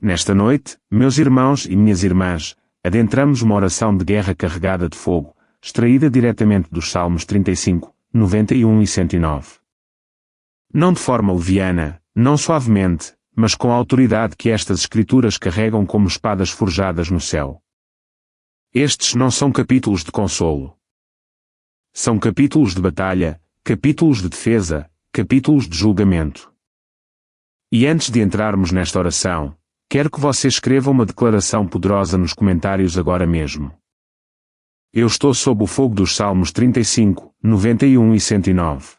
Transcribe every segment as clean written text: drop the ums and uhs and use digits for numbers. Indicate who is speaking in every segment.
Speaker 1: Nesta noite, meus irmãos e minhas irmãs, adentramos uma oração de guerra carregada de fogo, extraída diretamente dos Salmos 35, 91 e 109. Não de forma leviana, não suavemente, mas com a autoridade que estas escrituras carregam como espadas forjadas no céu. Estes não são capítulos de consolo. São capítulos de batalha, capítulos de defesa, capítulos de julgamento. E antes de entrarmos nesta oração, quero que você escreva uma declaração poderosa nos comentários agora mesmo. Eu estou sob o fogo dos Salmos 35, 91 e 109.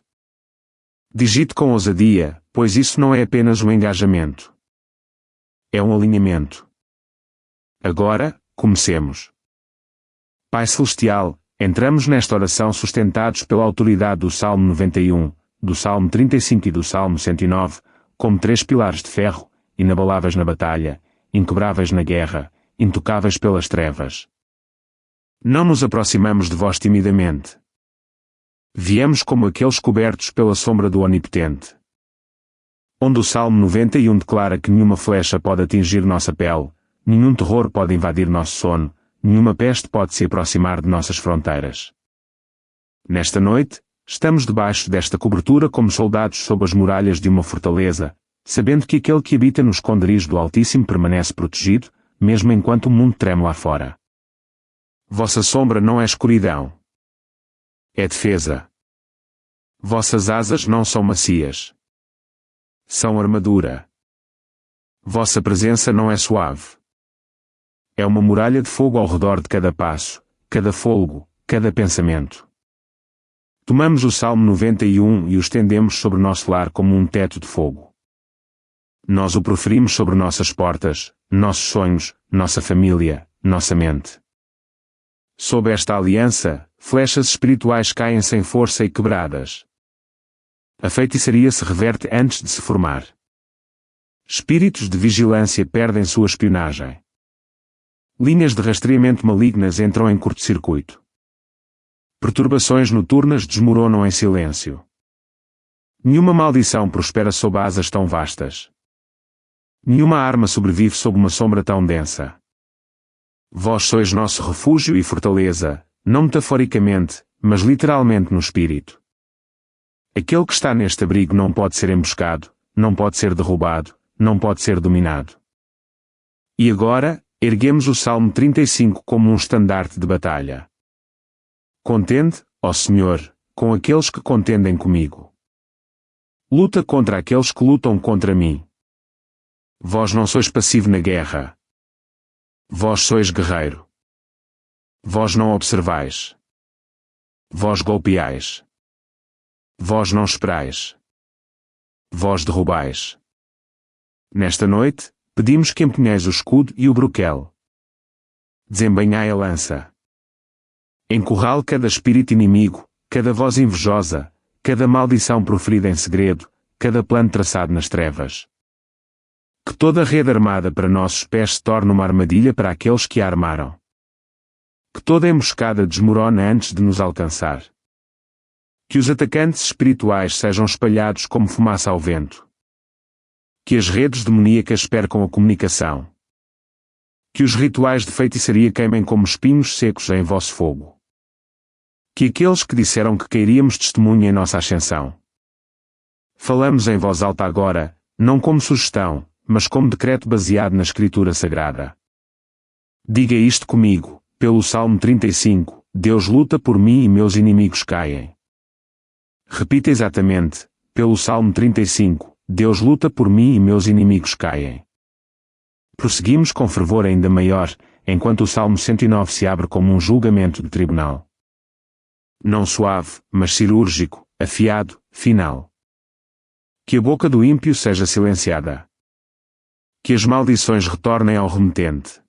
Speaker 1: Digite com ousadia, pois isso não é apenas um engajamento. É um alinhamento. Agora, comecemos. Pai Celestial, entramos nesta oração sustentados pela autoridade do Salmo 91, do Salmo 35 e do Salmo 109, como três pilares de ferro, inabaláveis na batalha, inquebráveis na guerra, intocáveis pelas trevas. Não nos aproximamos de vós timidamente. Viemos como aqueles cobertos pela sombra do Onipotente. Onde o Salmo 91 declara que nenhuma flecha pode atingir nossa pele, nenhum terror pode invadir nosso sono, nenhuma peste pode se aproximar de nossas fronteiras. Nesta noite, estamos debaixo desta cobertura como soldados sob as muralhas de uma fortaleza, sabendo que aquele que habita no esconderijo do Altíssimo permanece protegido, mesmo enquanto o mundo treme lá fora. Vossa sombra não é escuridão. É defesa. Vossas asas não são macias. São armadura. Vossa presença não é suave. É uma muralha de fogo ao redor de cada passo, cada fôlego, cada pensamento. Tomamos o Salmo 91 e o estendemos sobre nosso lar como um teto de fogo. Nós o proferimos sobre nossas portas, nossos sonhos, nossa família, nossa mente. Sob esta aliança, flechas espirituais caem sem força e quebradas. A feitiçaria se reverte antes de se formar. Espíritos de vigilância perdem sua espionagem. Linhas de rastreamento malignas entram em curto-circuito. Perturbações noturnas desmoronam em silêncio. Nenhuma maldição prospera sob asas tão vastas. Nenhuma arma sobrevive sob uma sombra tão densa. Vós sois nosso refúgio e fortaleza, não metaforicamente, mas literalmente no espírito. Aquele que está neste abrigo não pode ser emboscado, não pode ser derrubado, não pode ser dominado. E agora, erguemos o Salmo 35 como um estandarte de batalha. Contende, ó Senhor, com aqueles que contendem comigo. Luta contra aqueles que lutam contra mim. Vós não sois passivo na guerra. Vós sois guerreiro. Vós não observais. Vós golpeais. Vós não esperais. Vós derrubais. Nesta noite, pedimos que empunheis o escudo e o broquel. Desembainhai a lança. Encurrale cada espírito inimigo, cada voz invejosa, cada maldição proferida em segredo, cada plano traçado nas trevas. Que toda rede armada para nossos pés se torne uma armadilha para aqueles que a armaram. Que toda emboscada desmorone antes de nos alcançar. Que os atacantes espirituais sejam espalhados como fumaça ao vento. Que as redes demoníacas percam a comunicação. Que os rituais de feitiçaria queimem como espinhos secos em vosso fogo. Que aqueles que disseram que cairíamos testemunhem nossa ascensão. Falamos em voz alta agora, não como sugestão, mas como decreto baseado na Escritura Sagrada. Diga isto comigo, pelo Salmo 35, Deus luta por mim e meus inimigos caem. Repita exatamente, pelo Salmo 35, Deus luta por mim e meus inimigos caem. Prosseguimos com fervor ainda maior, enquanto o Salmo 109 se abre como um julgamento de tribunal. Não suave, mas cirúrgico, afiado, final. Que a boca do ímpio seja silenciada. Que as maldições retornem ao remetente.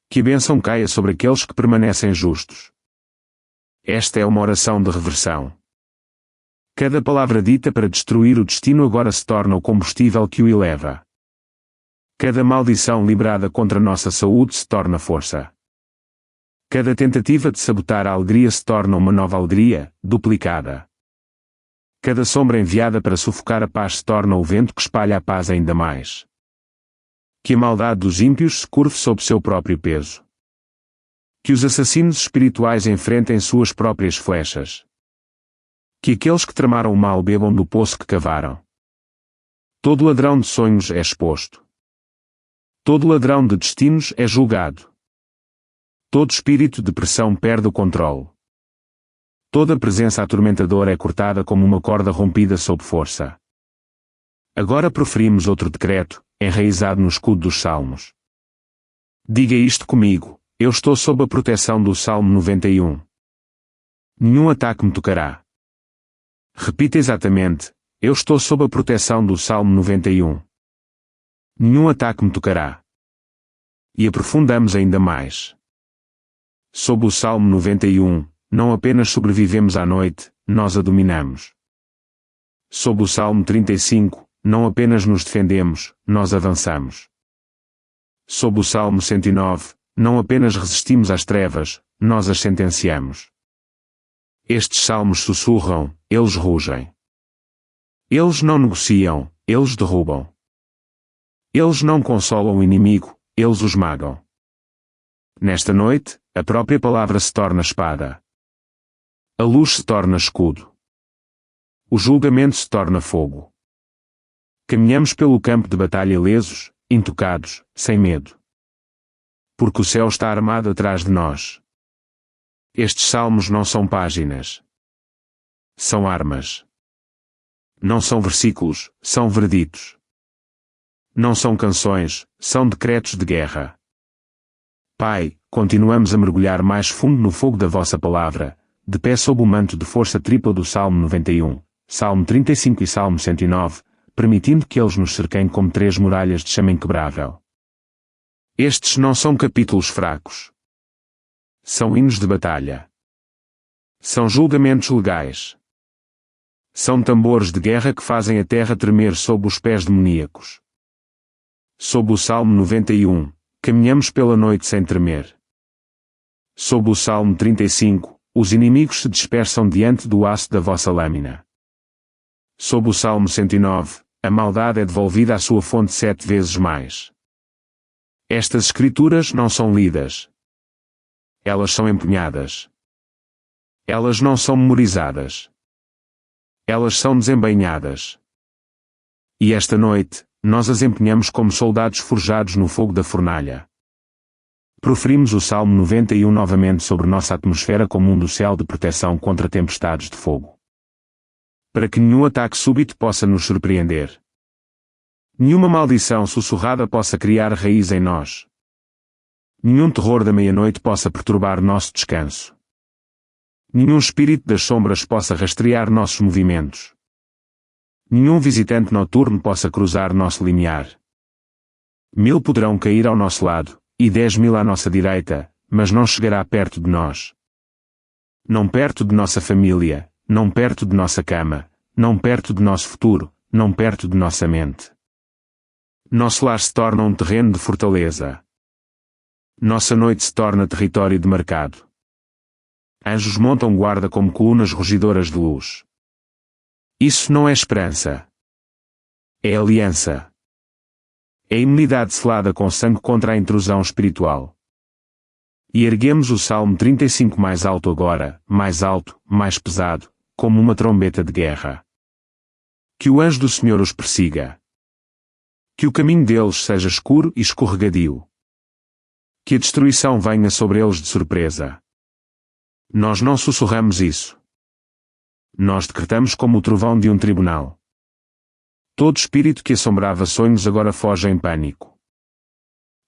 Speaker 1: Que a bênção caia sobre aqueles que permanecem justos. Esta é uma oração de reversão. Cada palavra dita para destruir o destino agora se torna o combustível que o eleva. Cada maldição librada contra nossa saúde se torna força. Cada tentativa de sabotar a alegria se torna uma nova alegria, duplicada. Cada sombra enviada para sufocar a paz se torna o vento que espalha a paz ainda mais. Que a maldade dos ímpios se curve sob seu próprio peso. Que os assassinos espirituais enfrentem suas próprias flechas. Que aqueles que tramaram o mal bebam do poço que cavaram. Todo ladrão de sonhos é exposto. Todo ladrão de destinos é julgado. Todo espírito de pressão perde o controle. Toda presença atormentadora é cortada como uma corda rompida sob força. Agora proferimos outro decreto, enraizado no escudo dos Salmos. Diga isto comigo: eu estou sob a proteção do Salmo 91. Nenhum ataque me tocará. Repita exatamente: eu estou sob a proteção do Salmo 91. Nenhum ataque me tocará. E aprofundamos ainda mais. Sob o Salmo 91, não apenas sobrevivemos à noite, nós a dominamos. Sob o Salmo 35, não apenas nos defendemos, nós avançamos. Sob o Salmo 109, não apenas resistimos às trevas, nós as sentenciamos. Estes salmos sussurram, eles rugem. Eles não negociam, eles derrubam. Eles não consolam o inimigo, eles o esmagam. Nesta noite, a própria palavra se torna espada. A luz se torna escudo. O julgamento se torna fogo. Caminhamos pelo campo de batalha ilesos, intocados, sem medo. Porque o céu está armado atrás de nós. Estes salmos não são páginas. São armas. Não são versículos, são vereditos. Não são canções, são decretos de guerra. Pai, continuamos a mergulhar mais fundo no fogo da vossa palavra, de pé sob o manto de força tripla do Salmo 91, Salmo 35 e Salmo 109, permitindo que eles nos cerquem como 3 muralhas de chama inquebrável. Estes não são capítulos fracos. São hinos de batalha. São julgamentos legais. São tambores de guerra que fazem a terra tremer sob os pés demoníacos. Sob o Salmo 91, caminhamos pela noite sem tremer. Sob o Salmo 35, os inimigos se dispersam diante do aço da vossa lâmina. Sob o Salmo 109, a maldade é devolvida à sua fonte 7 vezes mais. Estas escrituras não são lidas. Elas são empunhadas. Elas não são memorizadas. Elas são desembainhadas. E esta noite, nós as empunhamos como soldados forjados no fogo da fornalha. Proferimos o Salmo 91 novamente sobre nossa atmosfera como um dossel de proteção contra tempestades de fogo. Para que nenhum ataque súbito possa nos surpreender. Nenhuma maldição sussurrada possa criar raiz em nós. Nenhum terror da meia-noite possa perturbar nosso descanso. Nenhum espírito das sombras possa rastrear nossos movimentos. Nenhum visitante noturno possa cruzar nosso limiar. 1000 poderão cair ao nosso lado, e 10.000 à nossa direita, mas não chegará perto de nós. Não perto de nossa família, não perto de nossa cama, não perto de nosso futuro, não perto de nossa mente. Nosso lar se torna um terreno de fortaleza. Nossa noite se torna território demarcado. Anjos montam guarda como colunas rugidoras de luz. Isso não é esperança. É aliança. É imunidade selada com sangue contra a intrusão espiritual. E erguemos o Salmo 35 mais alto agora, mais alto, mais pesado, como uma trombeta de guerra. Que o anjo do Senhor os persiga. Que o caminho deles seja escuro e escorregadio. Que a destruição venha sobre eles de surpresa. Nós não sussurramos isso. Nós decretamos como o trovão de um tribunal. Todo espírito que assombrava sonhos agora foge em pânico.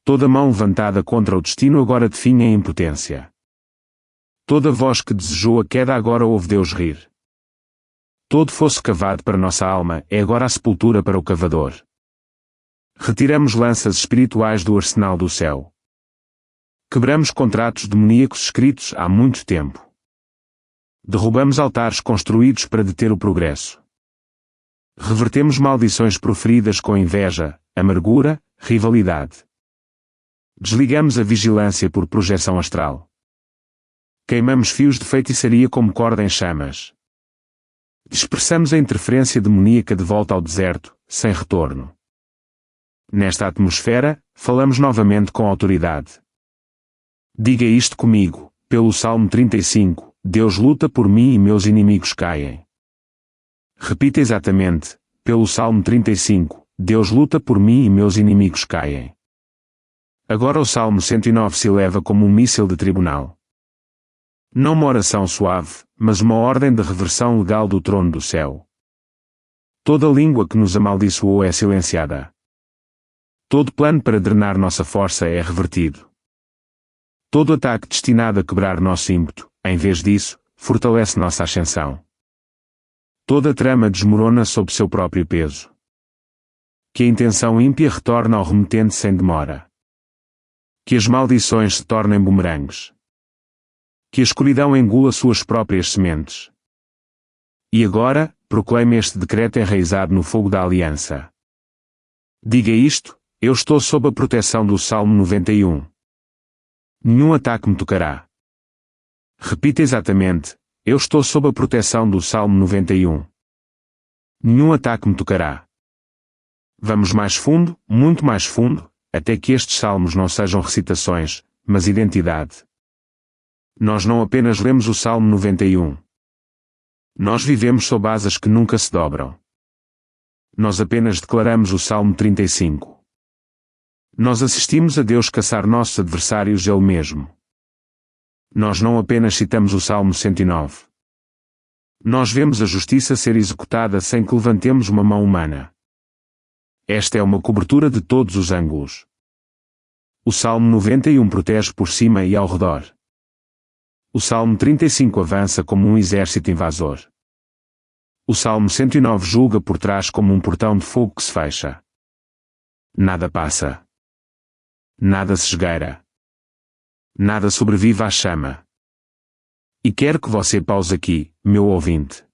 Speaker 1: Toda mão levantada contra o destino agora definha em impotência. Toda voz que desejou a queda agora ouve Deus rir. Todo fosso cavado para nossa alma é agora a sepultura para o cavador. Retiramos lanças espirituais do arsenal do céu. Quebramos contratos demoníacos escritos há muito tempo. Derrubamos altares construídos para deter o progresso. Revertemos maldições proferidas com inveja, amargura, rivalidade. Desligamos a vigilância por projeção astral. Queimamos fios de feitiçaria como corda em chamas. Dispersamos a interferência demoníaca de volta ao deserto, sem retorno. nesta atmosfera, falamos novamente com autoridade. Diga isto comigo, pelo Salmo 35, Deus luta por mim e meus inimigos caem. Repita exatamente, pelo Salmo 35, Deus luta por mim e meus inimigos caem. Agora o Salmo 109 se eleva como um míssil de tribunal. Não uma oração suave, mas uma ordem de reversão legal do trono do céu. Toda língua que nos amaldiçoou é silenciada. Todo plano para drenar nossa força é revertido. Todo ataque destinado a quebrar nosso ímpeto, em vez disso, fortalece nossa ascensão. Toda trama desmorona sob seu próprio peso. Que a intenção ímpia retorne ao remetente sem demora. Que as maldições se tornem bumerangues. Que a escuridão engula suas próprias sementes. E agora, proclame este decreto enraizado no fogo da aliança. Diga isto, eu estou sob a proteção do Salmo 91. Nenhum ataque me tocará. Repita exatamente, eu estou sob a proteção do Salmo 91. Nenhum ataque me tocará. Vamos mais fundo, muito mais fundo, até que estes salmos não sejam recitações, mas identidade. Nós não apenas lemos o Salmo 91. Nós vivemos sob asas que nunca se dobram. Nós apenas declaramos o Salmo 35. Nós assistimos a Deus caçar nossos adversários Ele mesmo. Nós não apenas citamos o Salmo 109. Nós vemos a justiça ser executada sem que levantemos uma mão humana. Esta é uma cobertura de todos os ângulos. O Salmo 91 protege por cima e ao redor. O Salmo 35 avança como um exército invasor. O Salmo 109 julga por trás como um portão de fogo que se fecha. Nada passa. Nada se esgueira. Nada sobrevive à chama. E quero que você pause aqui, meu ouvinte.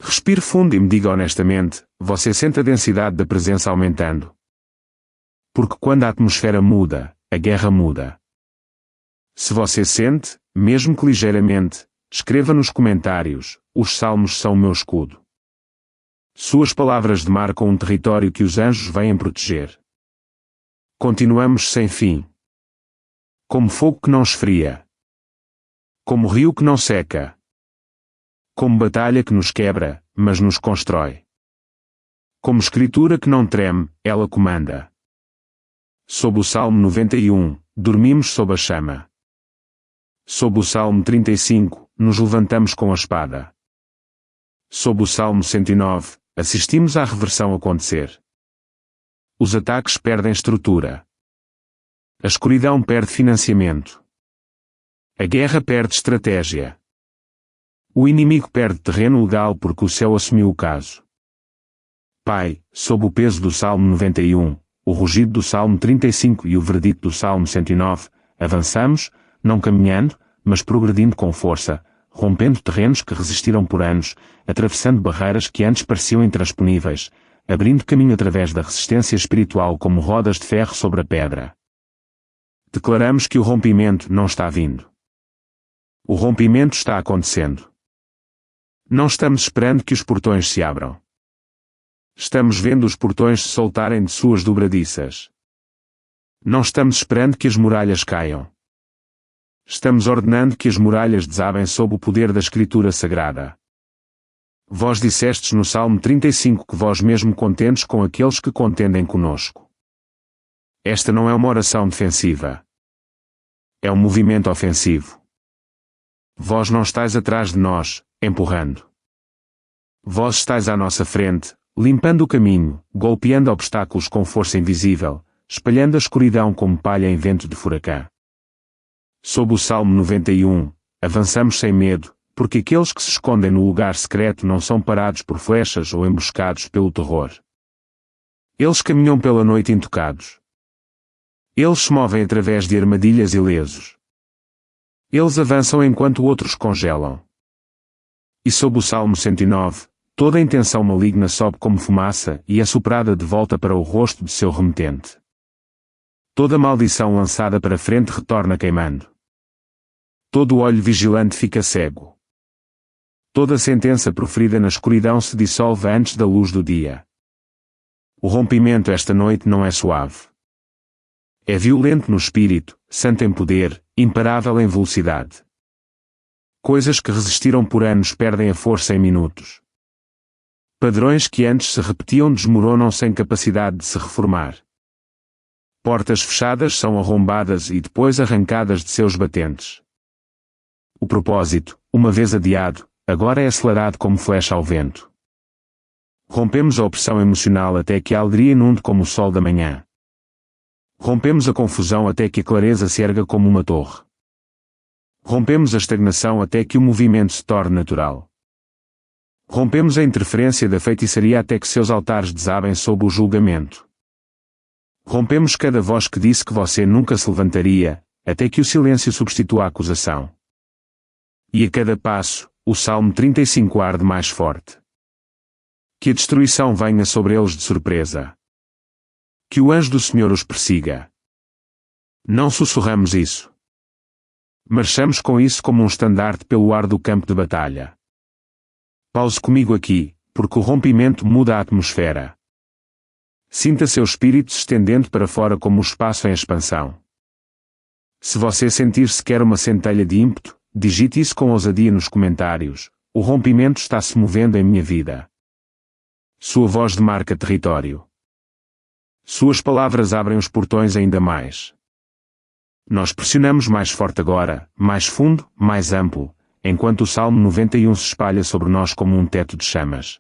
Speaker 1: Respire fundo e me diga honestamente, você sente a densidade da presença aumentando? Porque quando a atmosfera muda, a guerra muda. Se você sente, mesmo que ligeiramente, escreva nos comentários, os salmos são o meu escudo. Suas palavras demarcam um território que os anjos vêm proteger. Continuamos sem fim. Como fogo que não esfria. Como rio que não seca. Como batalha que nos quebra, mas nos constrói. Como escritura que não treme, ela comanda. Sob o Salmo 91, dormimos sob a chama. Sob o Salmo 35, nos levantamos com a espada. Sob o Salmo 109, assistimos à reversão acontecer. Os ataques perdem estrutura. A escuridão perde financiamento. A guerra perde estratégia. O inimigo perde terreno legal porque o céu assumiu o caso. Pai, sob o peso do Salmo 91, o rugido do Salmo 35 e o veredito do Salmo 109, avançamos, não caminhando, mas progredindo com força, rompendo terrenos que resistiram por anos, atravessando barreiras que antes pareciam intransponíveis, abrindo caminho através da resistência espiritual como rodas de ferro sobre a pedra. Declaramos que o rompimento não está vindo. O rompimento está acontecendo. Não estamos esperando que os portões se abram. Estamos vendo os portões se soltarem de suas dobradiças. Não estamos esperando que as muralhas caiam. Estamos ordenando que as muralhas desabem sob o poder da Escritura Sagrada. Vós dissestes no Salmo 35 que vós mesmo contendes com aqueles que contendem conosco. Esta não é uma oração defensiva. É um movimento ofensivo. Vós não estáis atrás de nós, empurrando. Vós estáis à nossa frente, limpando o caminho, golpeando obstáculos com força invisível, espalhando a escuridão como palha em vento de furacão. Sob o Salmo 91, avançamos sem medo, porque aqueles que se escondem no lugar secreto não são parados por flechas ou emboscados pelo terror. Eles caminham pela noite intocados. Eles se movem através de armadilhas ilesos. Eles avançam enquanto outros congelam. E sob o Salmo 109, toda a intenção maligna sobe como fumaça e é soprada de volta para o rosto de seu remetente. Toda maldição lançada para frente retorna queimando. Todo o olho vigilante fica cego. Toda sentença proferida na escuridão se dissolve antes da luz do dia. O rompimento esta noite não é suave. É violento no espírito, santo em poder, imparável em velocidade. Coisas que resistiram por anos perdem a força em minutos. Padrões que antes se repetiam desmoronam sem capacidade de se reformar. Portas fechadas são arrombadas e depois arrancadas de seus batentes. O propósito, uma vez adiado, agora é acelerado como flecha ao vento. Rompemos a opressão emocional até que a alegria inunde como o sol da manhã. Rompemos a confusão até que a clareza se erga como uma torre. Rompemos a estagnação até que o movimento se torne natural. Rompemos a interferência da feitiçaria até que seus altares desabem sob o julgamento. Rompemos cada voz que disse que você nunca se levantaria, até que o silêncio substitua a acusação. E a cada passo, o Salmo 35 arde mais forte. Que a destruição venha sobre eles de surpresa. Que o anjo do Senhor os persiga. Não sussurramos isso. Marchamos com isso como um estandarte pelo ar do campo de batalha. Pause comigo aqui, porque o rompimento muda a atmosfera. Sinta seu espírito se estendendo para fora como o espaço em expansão. Se você sentir sequer uma centelha de ímpeto, digite isso com ousadia nos comentários. O rompimento está se movendo em minha vida. Sua voz demarca território. Suas palavras abrem os portões ainda mais. Nós pressionamos mais forte agora, mais fundo, mais amplo, enquanto o Salmo 91 se espalha sobre nós como um teto de chamas.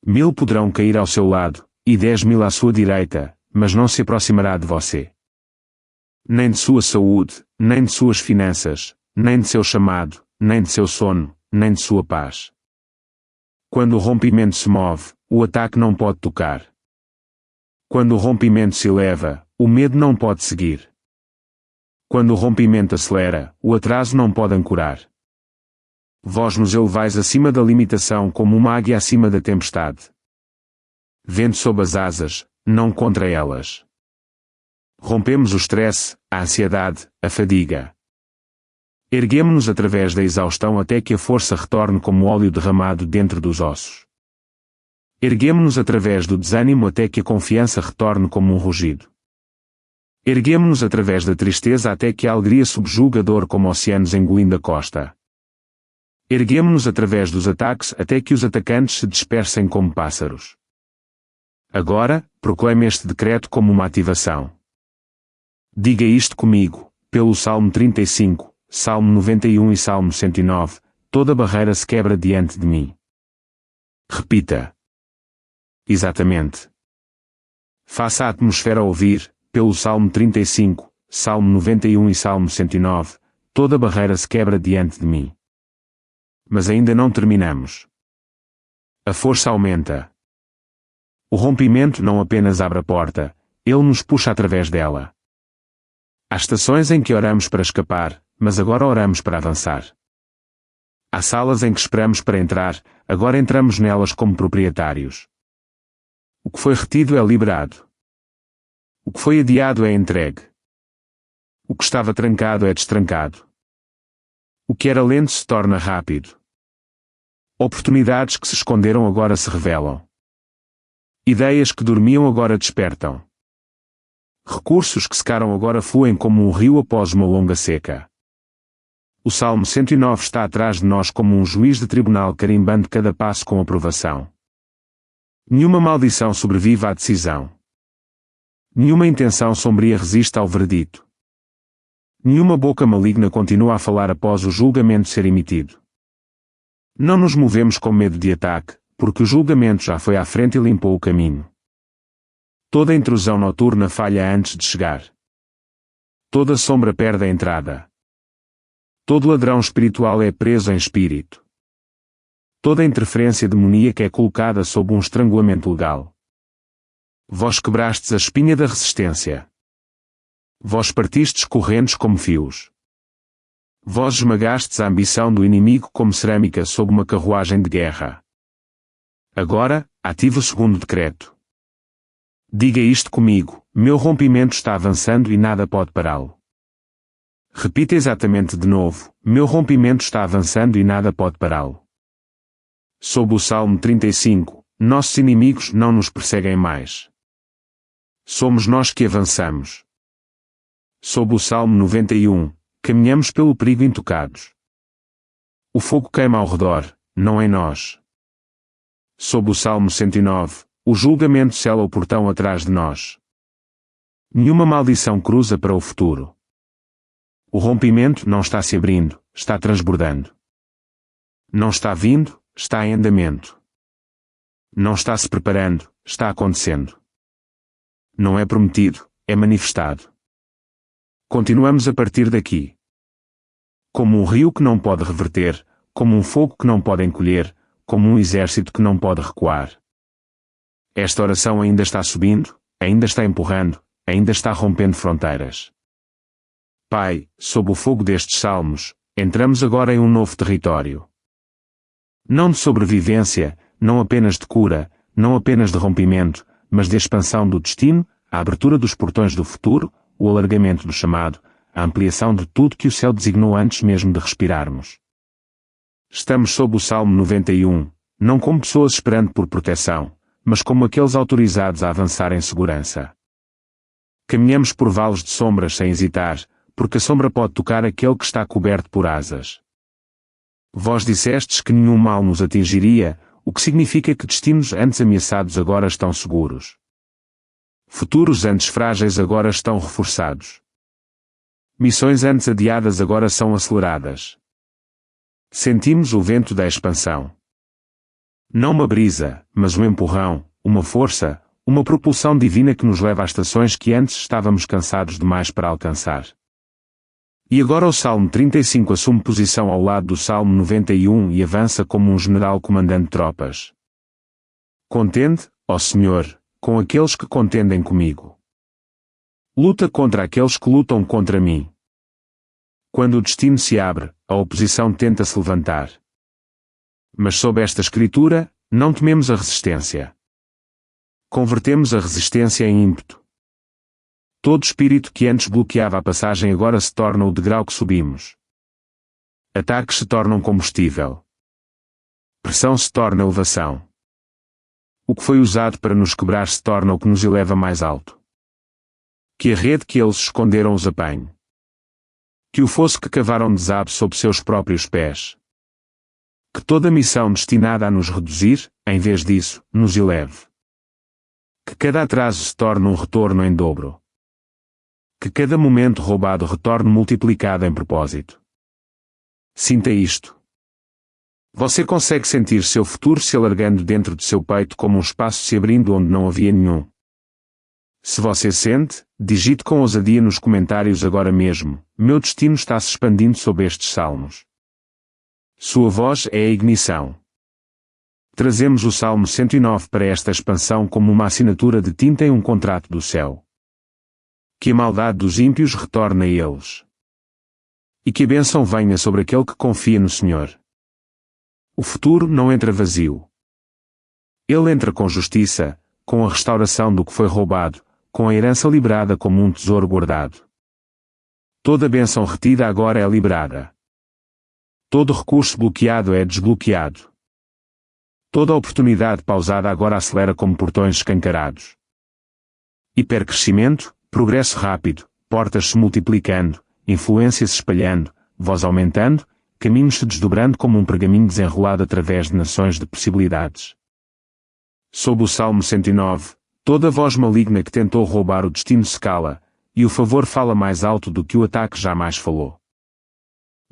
Speaker 1: 1000 poderão cair ao seu lado, e 10.000 à sua direita, mas não se aproximará de você. Nem de sua saúde, nem de suas finanças, nem de seu chamado, nem de seu sono, nem de sua paz. Quando o rompimento se move, o ataque não pode tocar. Quando o rompimento se eleva, o medo não pode seguir. Quando o rompimento acelera, o atraso não pode ancorar. Vós nos elevais acima da limitação como uma águia acima da tempestade. Vento sob as asas, não contra elas. Rompemos o stress, a ansiedade, a fadiga. Erguemo-nos através da exaustão até que a força retorne como óleo derramado dentro dos ossos. Erguemo-nos através do desânimo até que a confiança retorne como um rugido. Erguemo-nos através da tristeza até que a alegria subjugue a dor como oceanos engolindo a costa. Erguemo-nos através dos ataques até que os atacantes se dispersem como pássaros. Agora, proclame este decreto como uma ativação. Diga isto comigo, pelo Salmo 35, Salmo 91 e Salmo 109, toda barreira se quebra diante de mim. Repita. Exatamente. Faça a atmosfera ouvir, pelo Salmo 35, Salmo 91 e Salmo 109, toda barreira se quebra diante de mim. Mas ainda não terminamos. A força aumenta. O rompimento não apenas abre a porta, ele nos puxa através dela. Há estações em que oramos para escapar, mas agora oramos para avançar. Há salas em que esperamos para entrar, agora entramos nelas como proprietários. O que foi retido é liberado. O que foi adiado é entregue. O que estava trancado é destrancado. O que era lento se torna rápido. Oportunidades que se esconderam agora se revelam. Ideias que dormiam agora despertam. Recursos que secaram agora fluem como um rio após uma longa seca. O Salmo 109 está atrás de nós como um juiz de tribunal carimbando cada passo com aprovação. Nenhuma maldição sobrevive à decisão. Nenhuma intenção sombria resiste ao veredito. Nenhuma boca maligna continua a falar após o julgamento ser emitido. Não nos movemos com medo de ataque, porque o julgamento já foi à frente e limpou o caminho. Toda intrusão noturna falha antes de chegar. Toda sombra perde a entrada. Todo ladrão espiritual é preso em espírito. Toda interferência demoníaca é colocada sob um estrangulamento legal. Vós quebrastes a espinha da resistência. Vós partistes correntes como fios. Vós esmagastes a ambição do inimigo como cerâmica sob uma carruagem de guerra. Agora, ative o segundo decreto. Diga isto comigo, meu rompimento está avançando e nada pode pará-lo. Repita exatamente de novo, meu rompimento está avançando e nada pode pará-lo. Sob o Salmo 35, nossos inimigos não nos perseguem mais. Somos nós que avançamos. Sob o Salmo 91, caminhamos pelo perigo intocados. O fogo queima ao redor, não em nós. Sob o Salmo 109, o julgamento sela o portão atrás de nós. Nenhuma maldição cruza para o futuro. O rompimento não está se abrindo, está transbordando. Não está vindo, está em andamento. Não está se preparando, está acontecendo. Não é prometido, é manifestado. Continuamos a partir daqui. Como um rio que não pode reverter, como um fogo que não pode encolher, como um exército que não pode recuar. Esta oração ainda está subindo, ainda está empurrando, ainda está rompendo fronteiras. Pai, sob o fogo destes salmos, entramos agora em um novo território. Não de sobrevivência, não apenas de cura, não apenas de rompimento, mas de expansão do destino, a abertura dos portões do futuro, o alargamento do chamado, a ampliação de tudo que o céu designou antes mesmo de respirarmos. Estamos sob o Salmo 91, não como pessoas esperando por proteção, mas como aqueles autorizados a avançar em segurança. Caminhamos por vales de sombras sem hesitar, porque a sombra pode tocar aquele que está coberto por asas. Vós dissestes que nenhum mal nos atingiria, o que significa que destinos antes ameaçados agora estão seguros. Futuros antes frágeis agora estão reforçados. Missões antes adiadas agora são aceleradas. Sentimos o vento da expansão. Não uma brisa, mas um empurrão, uma força, uma propulsão divina que nos leva às estações que antes estávamos cansados demais para alcançar. E agora o Salmo 35 assume posição ao lado do Salmo 91 e avança como um general comandando tropas. Contende, ó Senhor, com aqueles que contendem comigo. Luta contra aqueles que lutam contra mim. Quando o destino se abre, a oposição tenta se levantar. Mas sob esta escritura, não tememos a resistência. Convertemos a resistência em ímpeto. Todo espírito que antes bloqueava a passagem agora se torna o degrau que subimos. Ataques se tornam combustível. Pressão se torna elevação. O que foi usado para nos quebrar se torna o que nos eleva mais alto. Que a rede que eles esconderam os apanhe. Que o fosso que cavaram desabe sob seus próprios pés. Que toda missão destinada a nos reduzir, em vez disso, nos eleve. Que cada atraso se torne um retorno em dobro. Que cada momento roubado retorne multiplicado em propósito. Sinta isto. Você consegue sentir seu futuro se alargando dentro de seu peito como um espaço se abrindo onde não havia nenhum. Se você sente, digite com ousadia nos comentários agora mesmo: meu destino está se expandindo sob estes salmos. Sua voz é a ignição. Trazemos o Salmo 109 para esta expansão como uma assinatura de tinta em um contrato do céu. Que a maldade dos ímpios retorne a eles. E que a bênção venha sobre aquele que confia no Senhor. O futuro não entra vazio. Ele entra com justiça, com a restauração do que foi roubado, com a herança liberada como um tesouro guardado. Toda bênção retida agora é liberada. Todo recurso bloqueado é desbloqueado. Toda oportunidade pausada agora acelera como portões escancarados. Hipercrescimento, progresso rápido, portas se multiplicando, influência se espalhando, voz aumentando, caminhos se desdobrando como um pergaminho desenrolado através de nações de possibilidades. Sob o Salmo 109, toda voz maligna que tentou roubar o destino se cala, e o favor fala mais alto do que o ataque jamais falou.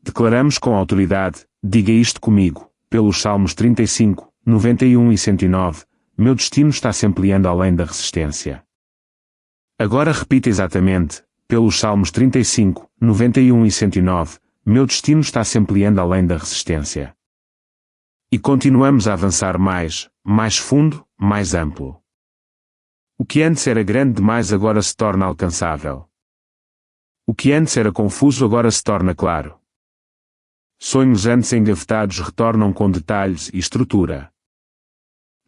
Speaker 1: Declaramos com autoridade, diga isto comigo, pelos Salmos 35, 91 e 109, meu destino está se ampliando além da resistência. Agora repita exatamente, pelos Salmos 35, 91 e 109, meu destino está se ampliando além da resistência. E continuamos a avançar mais fundo, mais amplo. O que antes era grande demais agora se torna alcançável. O que antes era confuso agora se torna claro. Sonhos antes engavetados retornam com detalhes e estrutura.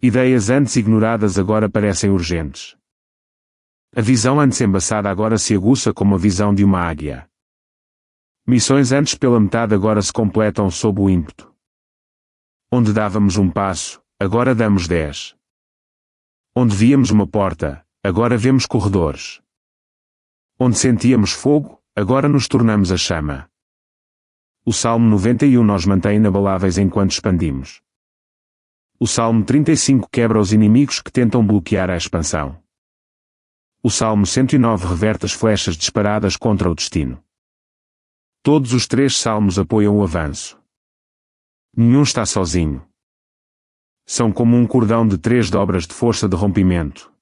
Speaker 1: Ideias antes ignoradas agora parecem urgentes. A visão antes embaçada agora se aguça como a visão de uma águia. Missões antes pela metade agora se completam sob o ímpeto. Onde dávamos um passo, agora damos 10. Onde víamos uma porta, agora vemos corredores. Onde sentíamos fogo, agora nos tornamos a chama. O Salmo 91 nos mantém inabaláveis enquanto expandimos. O Salmo 35 quebra os inimigos que tentam bloquear a expansão. O Salmo 109 reverte as flechas disparadas contra o destino. Todos os 3 salmos apoiam o avanço. Nenhum está sozinho. São como um cordão de 3 dobras de força de rompimento.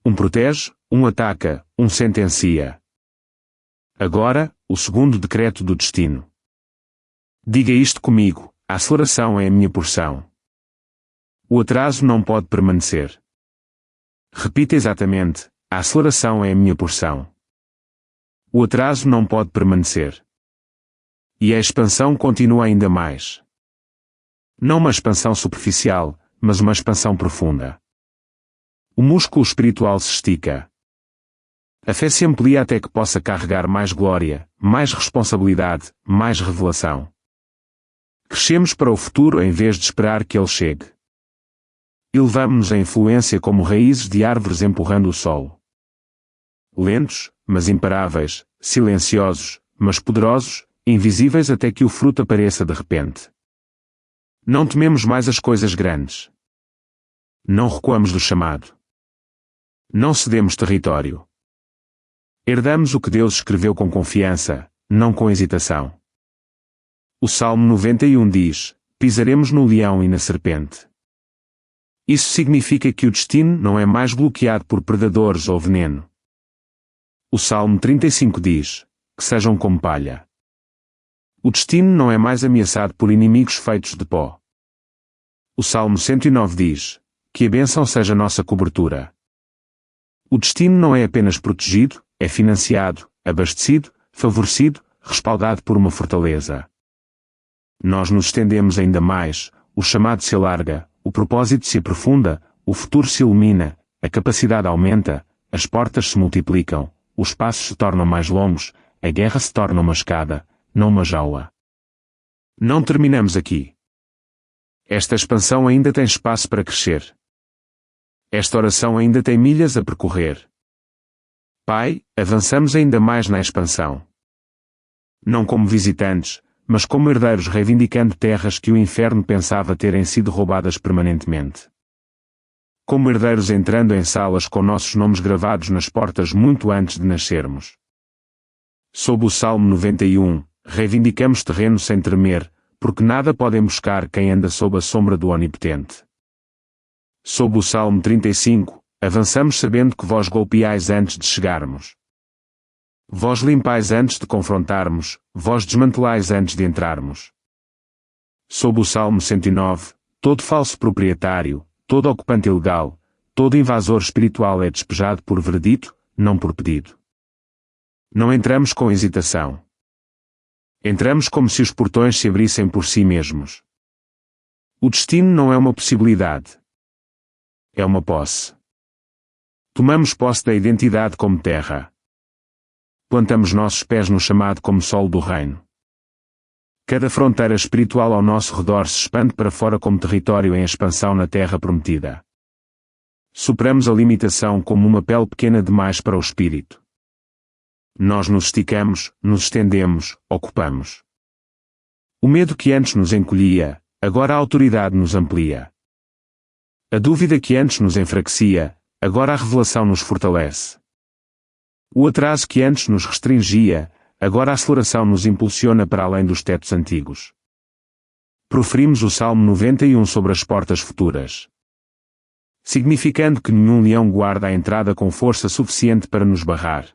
Speaker 1: Um protege, um ataca, um sentencia. Agora, o segundo decreto do destino. Diga isto comigo: a aceleração é a minha porção. O atraso não pode permanecer. Repita exatamente: a aceleração é a minha porção. O atraso não pode permanecer. E a expansão continua ainda mais. Não uma expansão superficial, mas uma expansão profunda. O músculo espiritual se estica. A fé se amplia até que possa carregar mais glória, mais responsabilidade, mais revelação. Crescemos para o futuro em vez de esperar que ele chegue. Elevamo-nos a influência como raízes de árvores empurrando o solo. Lentos, mas imparáveis, silenciosos, mas poderosos, invisíveis até que o fruto apareça de repente. Não tememos mais as coisas grandes. Não recuamos do chamado. Não cedemos território. Herdamos o que Deus escreveu com confiança, não com hesitação. O Salmo 91 diz: pisaremos no leão e na serpente. Isso significa que o destino não é mais bloqueado por predadores ou veneno. O Salmo 35 diz: que sejam como palha. O destino não é mais ameaçado por inimigos feitos de pó. O Salmo 109 diz: que a bênção seja nossa cobertura. O destino não é apenas protegido, é financiado, abastecido, favorecido, respaldado por uma fortaleza. Nós nos estendemos ainda mais, o chamado se alarga, o propósito se aprofunda, o futuro se ilumina, a capacidade aumenta, as portas se multiplicam, os passos se tornam mais longos, a guerra se torna uma escada, não uma jaula. Não terminamos aqui. Esta expansão ainda tem espaço para crescer. Esta oração ainda tem milhas a percorrer. Pai, avançamos ainda mais na expansão. Não como visitantes, mas como herdeiros reivindicando terras que o inferno pensava terem sido roubadas permanentemente. Como herdeiros entrando em salas com nossos nomes gravados nas portas muito antes de nascermos. Sob o Salmo 91, reivindicamos terreno sem tremer, porque nada podem buscar quem anda sob a sombra do Onipotente. Sob o Salmo 35, avançamos sabendo que vós golpeais antes de chegarmos. Vós limpais antes de confrontarmos, vós desmantelais antes de entrarmos. Sob o Salmo 109, todo falso proprietário, todo ocupante ilegal, todo invasor espiritual é despejado por veredito, não por pedido. Não entramos com hesitação. Entramos como se os portões se abrissem por si mesmos. O destino não é uma possibilidade. É uma posse. Tomamos posse da identidade como terra. Plantamos nossos pés no chamado como solo do reino. Cada fronteira espiritual ao nosso redor se expande para fora como território em expansão na terra prometida. Superamos a limitação como uma pele pequena demais para o espírito. Nós nos esticamos, nos estendemos, ocupamos. O medo que antes nos encolhia, agora a autoridade nos amplia. A dúvida que antes nos enfraquecia, agora a revelação nos fortalece. O atraso que antes nos restringia, agora a aceleração nos impulsiona para além dos tetos antigos. Proferimos o Salmo 91 sobre as portas futuras. Significando que nenhum leão guarda a entrada com força suficiente para nos barrar.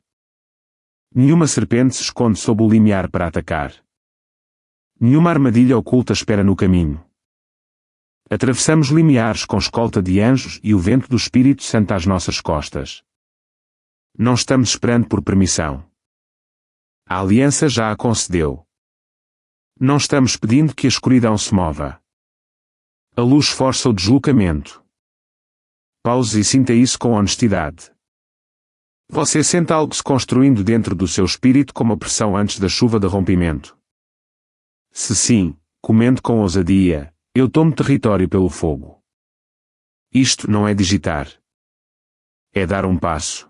Speaker 1: Nenhuma serpente se esconde sob o limiar para atacar. Nenhuma armadilha oculta espera no caminho. Atravessamos limiares com escolta de anjos e o vento do Espírito Santo às nossas costas. Não estamos esperando por permissão. A aliança já a concedeu. Não estamos pedindo que a escuridão se mova. A luz força o deslocamento. Pause e sinta isso com honestidade. Você sente algo se construindo dentro do seu espírito como a pressão antes da chuva de rompimento? Se sim, comente com ousadia: eu tomo território pelo fogo. Isto não é digitar. É dar um passo.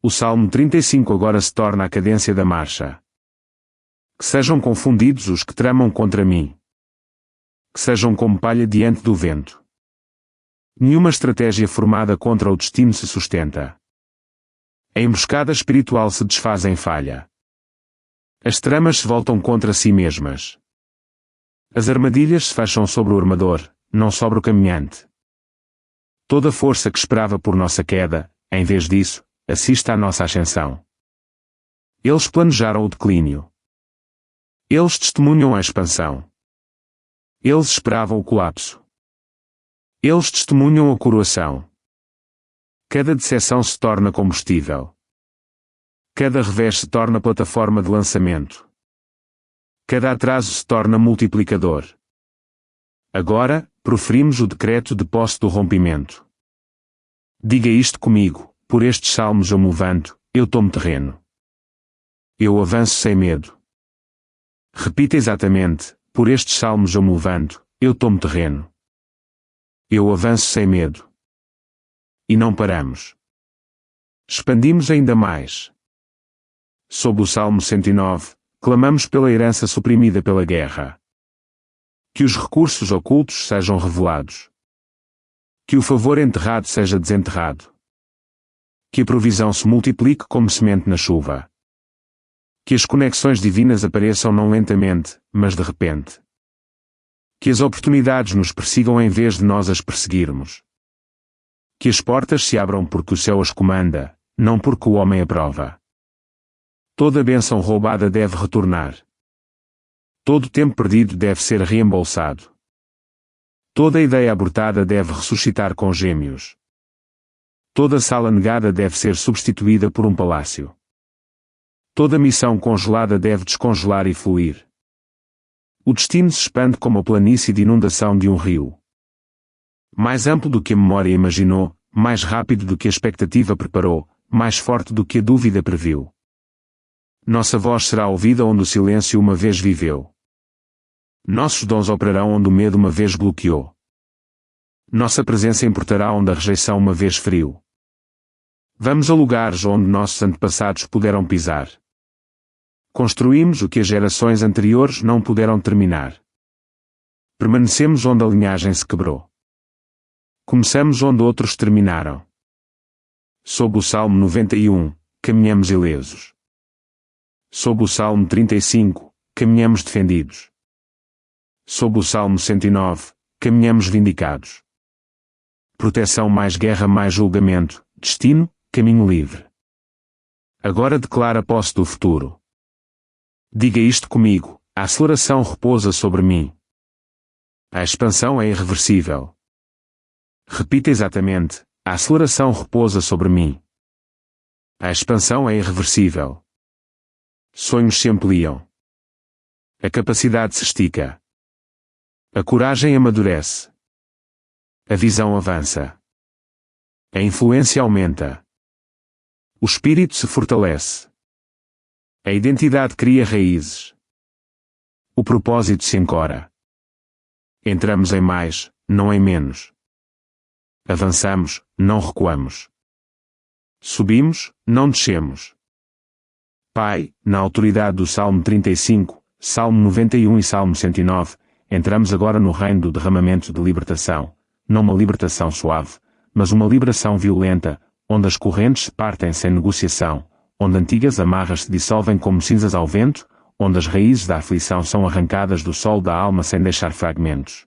Speaker 1: O Salmo 35 agora se torna a cadência da marcha. Que sejam confundidos os que tramam contra mim. Que sejam como palha diante do vento. Nenhuma estratégia formada contra o destino se sustenta. A emboscada espiritual se desfaz em falha. As tramas se voltam contra si mesmas. As armadilhas se fecham sobre o armador, não sobre o caminhante. Toda força que esperava por nossa queda, em vez disso, assiste à nossa ascensão. Eles planejaram o declínio. Eles testemunham a expansão. Eles esperavam o colapso. Eles testemunham a coroação. Cada decepção se torna combustível. Cada revés se torna plataforma de lançamento. Cada atraso se torna multiplicador. Agora, proferimos o decreto de posse do rompimento. Diga isto comigo, por estes salmos eu me levanto, eu tomo terreno. Eu avanço sem medo. Repita exatamente, por estes salmos eu me levanto, eu tomo terreno. Eu avanço sem medo. E não paramos. Expandimos ainda mais. Sob o Salmo 109, clamamos pela herança suprimida pela guerra. Que os recursos ocultos sejam revelados. Que o favor enterrado seja desenterrado. Que a provisão se multiplique como semente na chuva. Que as conexões divinas apareçam não lentamente, mas de repente. Que as oportunidades nos persigam em vez de nós as perseguirmos. Que as portas se abram porque o céu as comanda, não porque o homem aprova. Toda bênção roubada deve retornar. Todo tempo perdido deve ser reembolsado. Toda ideia abortada deve ressuscitar com gêmeos. Toda sala negada deve ser substituída por um palácio. Toda missão congelada deve descongelar e fluir. O destino se expande como a planície de inundação de um rio. Mais amplo do que a memória imaginou, mais rápido do que a expectativa preparou, mais forte do que a dúvida previu. Nossa voz será ouvida onde o silêncio uma vez viveu. Nossos dons operarão onde o medo uma vez bloqueou. Nossa presença importará onde a rejeição uma vez feriu. Vamos a lugares onde nossos antepassados puderam pisar. Construímos o que as gerações anteriores não puderam terminar. Permanecemos onde a linhagem se quebrou. Começamos onde outros terminaram. Sob o Salmo 91, caminhamos ilesos. Sob o Salmo 35, caminhamos defendidos. Sob o Salmo 109, caminhamos vindicados. Proteção mais guerra mais julgamento, destino, caminho livre. Agora declara a posse do futuro. Diga isto comigo, a aceleração repousa sobre mim. A expansão é irreversível. Repita exatamente, a aceleração repousa sobre mim. A expansão é irreversível. Sonhos se ampliam. A capacidade se estica. A coragem amadurece. A visão avança. A influência aumenta. O espírito se fortalece. A identidade cria raízes. O propósito se encora. Entramos em mais, não em menos. Avançamos, não recuamos. Subimos, não descemos. Pai, na autoridade do Salmo 35, Salmo 91 e Salmo 109, entramos agora no reino do derramamento de libertação, não uma libertação suave, mas uma liberação violenta, onde as correntes se partem sem negociação, onde antigas amarras se dissolvem como cinzas ao vento, onde as raízes da aflição são arrancadas do solo da alma sem deixar fragmentos.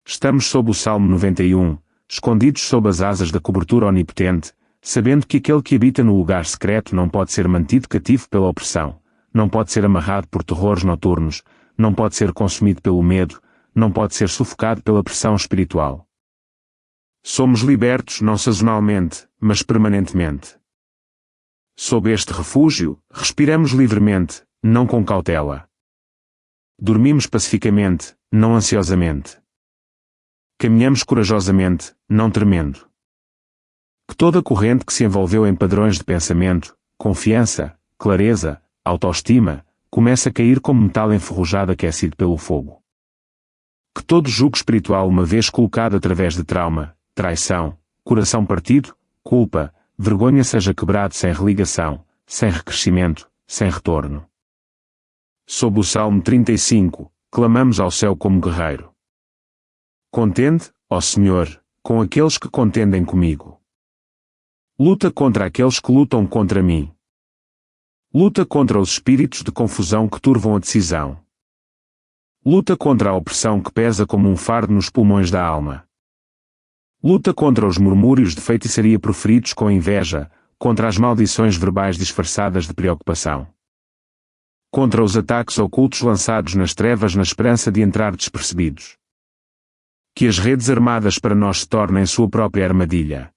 Speaker 1: Estamos sob o Salmo 91, escondidos sob as asas da cobertura onipotente, sabendo que aquele que habita no lugar secreto não pode ser mantido cativo pela opressão, não pode ser amarrado por terrores noturnos, não pode ser consumido pelo medo, não pode ser sufocado pela pressão espiritual. Somos libertos não sazonalmente, mas permanentemente. Sob este refúgio, respiramos livremente, não com cautela. Dormimos pacificamente, não ansiosamente. Caminhamos corajosamente, não tremendo. Que toda corrente que se envolveu em padrões de pensamento, confiança, clareza, autoestima, comece a cair como metal enferrujado aquecido pelo fogo. Que todo jugo espiritual uma vez colocado através de trauma, traição, coração partido, culpa, vergonha seja quebrado sem religação, sem recrescimento, sem retorno. Sob o Salmo 35, clamamos ao céu como guerreiro. Contende, ó Senhor, com aqueles que contendem comigo. Luta contra aqueles que lutam contra mim. Luta contra os espíritos de confusão que turvam a decisão. Luta contra a opressão que pesa como um fardo nos pulmões da alma. Luta contra os murmúrios de feitiçaria proferidos com inveja, contra as maldições verbais disfarçadas de preocupação. Contra os ataques ocultos lançados nas trevas na esperança de entrar despercebidos. Que as redes armadas para nós se tornem sua própria armadilha.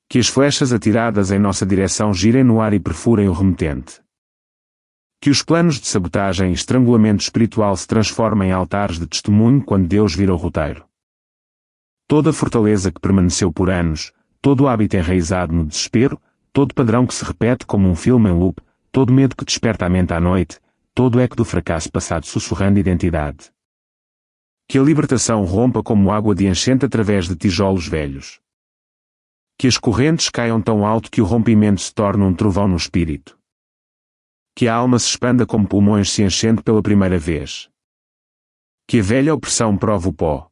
Speaker 1: Que as flechas atiradas em nossa direção girem no ar e perfurem o remetente. Que os planos de sabotagem e estrangulamento espiritual se transformem em altares de testemunho quando Deus vira o roteiro. Toda a fortaleza que permaneceu por anos, todo o hábito enraizado no desespero, todo padrão que se repete como um filme em loop, todo medo que desperta a mente à noite, todo eco do fracasso passado sussurrando identidade. Que a libertação rompa como água de enchente através de tijolos velhos. Que as correntes caiam tão alto que o rompimento se torne um trovão no espírito. Que a alma se expanda como pulmões se enchendo pela primeira vez. Que a velha opressão prove o pó.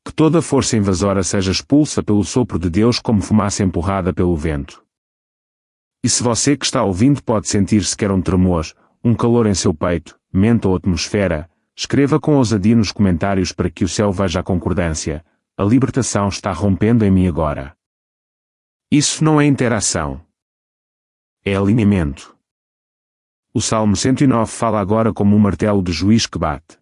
Speaker 1: Que toda força invasora seja expulsa pelo sopro de Deus como fumaça empurrada pelo vento. E se você que está ouvindo pode sentir sequer um tremor, um calor em seu peito, mente ou atmosfera, escreva com ousadia nos comentários para que o céu veja a concordância. A libertação está rompendo em mim agora. Isso não é interação. É alinhamento. O Salmo 109 fala agora como um martelo de juiz que bate.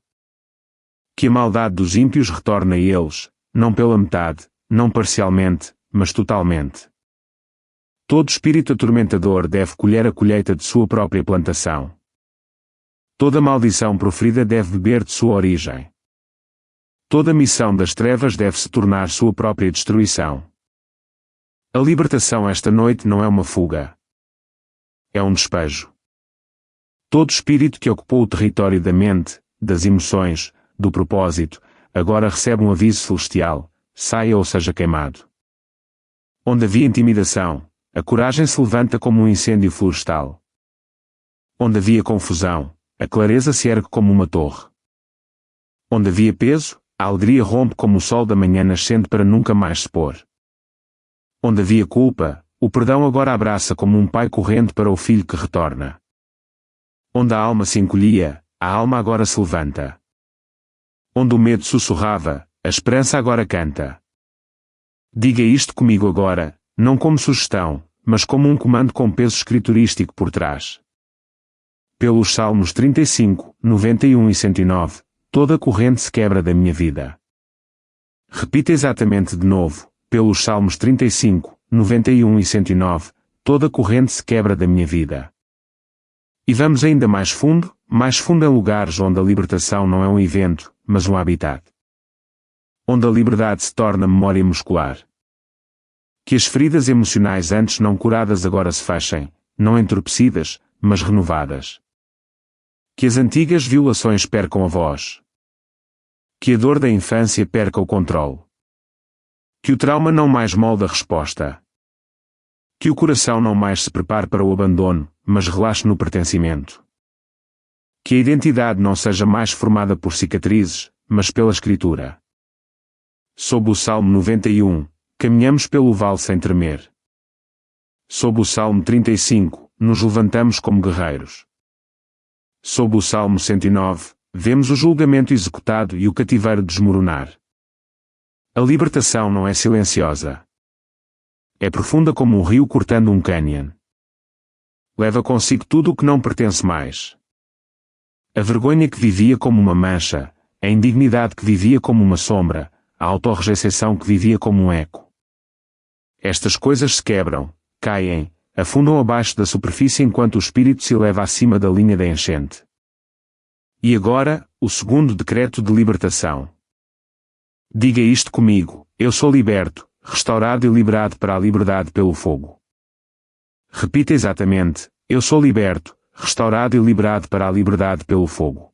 Speaker 1: Que a maldade dos ímpios retorne a eles, não pela metade, não parcialmente, mas totalmente. Todo espírito atormentador deve colher a colheita de sua própria plantação. Toda maldição proferida deve beber de sua origem. Toda missão das trevas deve se tornar sua própria destruição. A libertação esta noite não é uma fuga. É um despejo. Todo espírito que ocupou o território da mente, das emoções, do propósito, agora recebe um aviso celestial: saia ou seja queimado. Onde havia intimidação, a coragem se levanta como um incêndio florestal. Onde havia confusão, a clareza se ergue como uma torre. Onde havia peso, a alegria rompe como o sol da manhã nascente para nunca mais se pôr. Onde havia culpa, o perdão agora abraça como um pai corrente para o filho que retorna. Onde a alma se encolhia, a alma agora se levanta. Onde o medo sussurrava, a esperança agora canta. Diga isto comigo agora, não como sugestão, mas como um comando com peso escriturístico por trás. Pelos Salmos 35, 91 e 109, toda a corrente se quebra da minha vida. Repita exatamente de novo, pelos Salmos 35, 91 e 109, toda a corrente se quebra da minha vida. E vamos ainda mais fundo em lugares onde a libertação não é um evento, mas um habitat. Onde a liberdade se torna memória muscular. Que as feridas emocionais antes não curadas agora se fechem, não entorpecidas, mas renovadas. Que as antigas violações percam a voz. Que a dor da infância perca o controle. Que o trauma não mais molde a resposta. Que o coração não mais se prepare para o abandono, mas relaxe no pertencimento. Que a identidade não seja mais formada por cicatrizes, mas pela escritura. Sob o Salmo 91, caminhamos pelo vale sem tremer. Sob o Salmo 35, nos levantamos como guerreiros. Sob o Salmo 109, vemos o julgamento executado e o cativeiro desmoronar. A libertação não é silenciosa. É profunda como um rio cortando um cânion. Leva consigo tudo o que não pertence mais. A vergonha que vivia como uma mancha, a indignidade que vivia como uma sombra, a autorrejeição que vivia como um eco. Estas coisas se quebram, caem, afundam abaixo da superfície enquanto o espírito se eleva acima da linha da enchente. E agora, o segundo decreto de libertação. Diga isto comigo: eu sou liberto, restaurado e liberado para a liberdade pelo fogo. Repita exatamente: eu sou liberto, restaurado e liberado para a liberdade pelo fogo.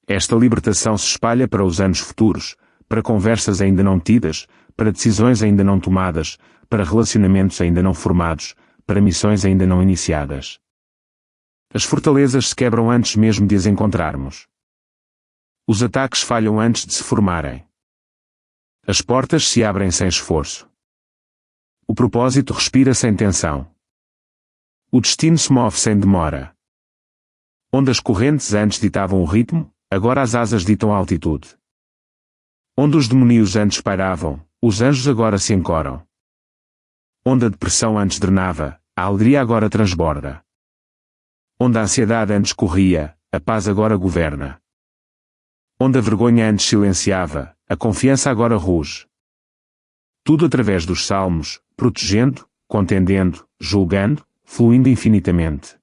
Speaker 1: Esta libertação se espalha para os anos futuros, para conversas ainda não tidas, para decisões ainda não tomadas, para relacionamentos ainda não formados, para missões ainda não iniciadas. As fortalezas se quebram antes mesmo de as encontrarmos. Os ataques falham antes de se formarem. As portas se abrem sem esforço. O propósito respira sem tensão. O destino se move sem demora. Onde as correntes antes ditavam o ritmo, agora as asas ditam a altitude. Onde os demónios antes pairavam, os anjos agora se encoram. Onde a depressão antes drenava, a alegria agora transborda. Onde a ansiedade antes corria, a paz agora governa. Onde a vergonha antes silenciava, a confiança agora ruge. Tudo através dos salmos, protegendo, contendendo, julgando, fluindo infinitamente.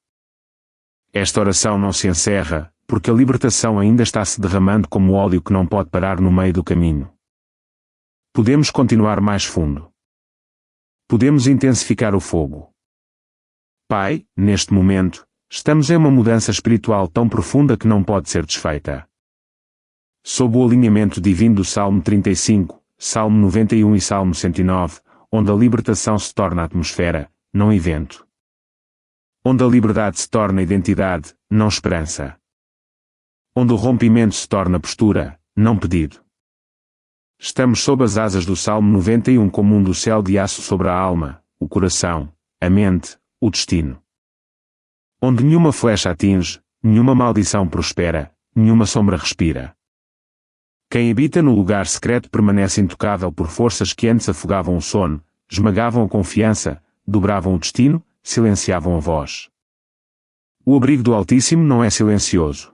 Speaker 1: Esta oração não se encerra, porque a libertação ainda está se derramando como óleo que não pode parar no meio do caminho. Podemos continuar mais fundo. Podemos intensificar o fogo. Pai, neste momento, estamos em uma mudança espiritual tão profunda que não pode ser desfeita. Sob o alinhamento divino do Salmo 35, Salmo 91 e Salmo 109, onde a libertação se torna atmosfera, não evento. Onde a liberdade se torna identidade, não esperança. Onde o rompimento se torna postura, não pedido. Estamos sob as asas do Salmo 91 como um dossel de aço sobre a alma, o coração, a mente, o destino. Onde nenhuma flecha atinge, nenhuma maldição prospera, nenhuma sombra respira. Quem habita no lugar secreto permanece intocável por forças que antes afogavam o sono, esmagavam a confiança, dobravam o destino, silenciavam a voz. O abrigo do Altíssimo não é silencioso.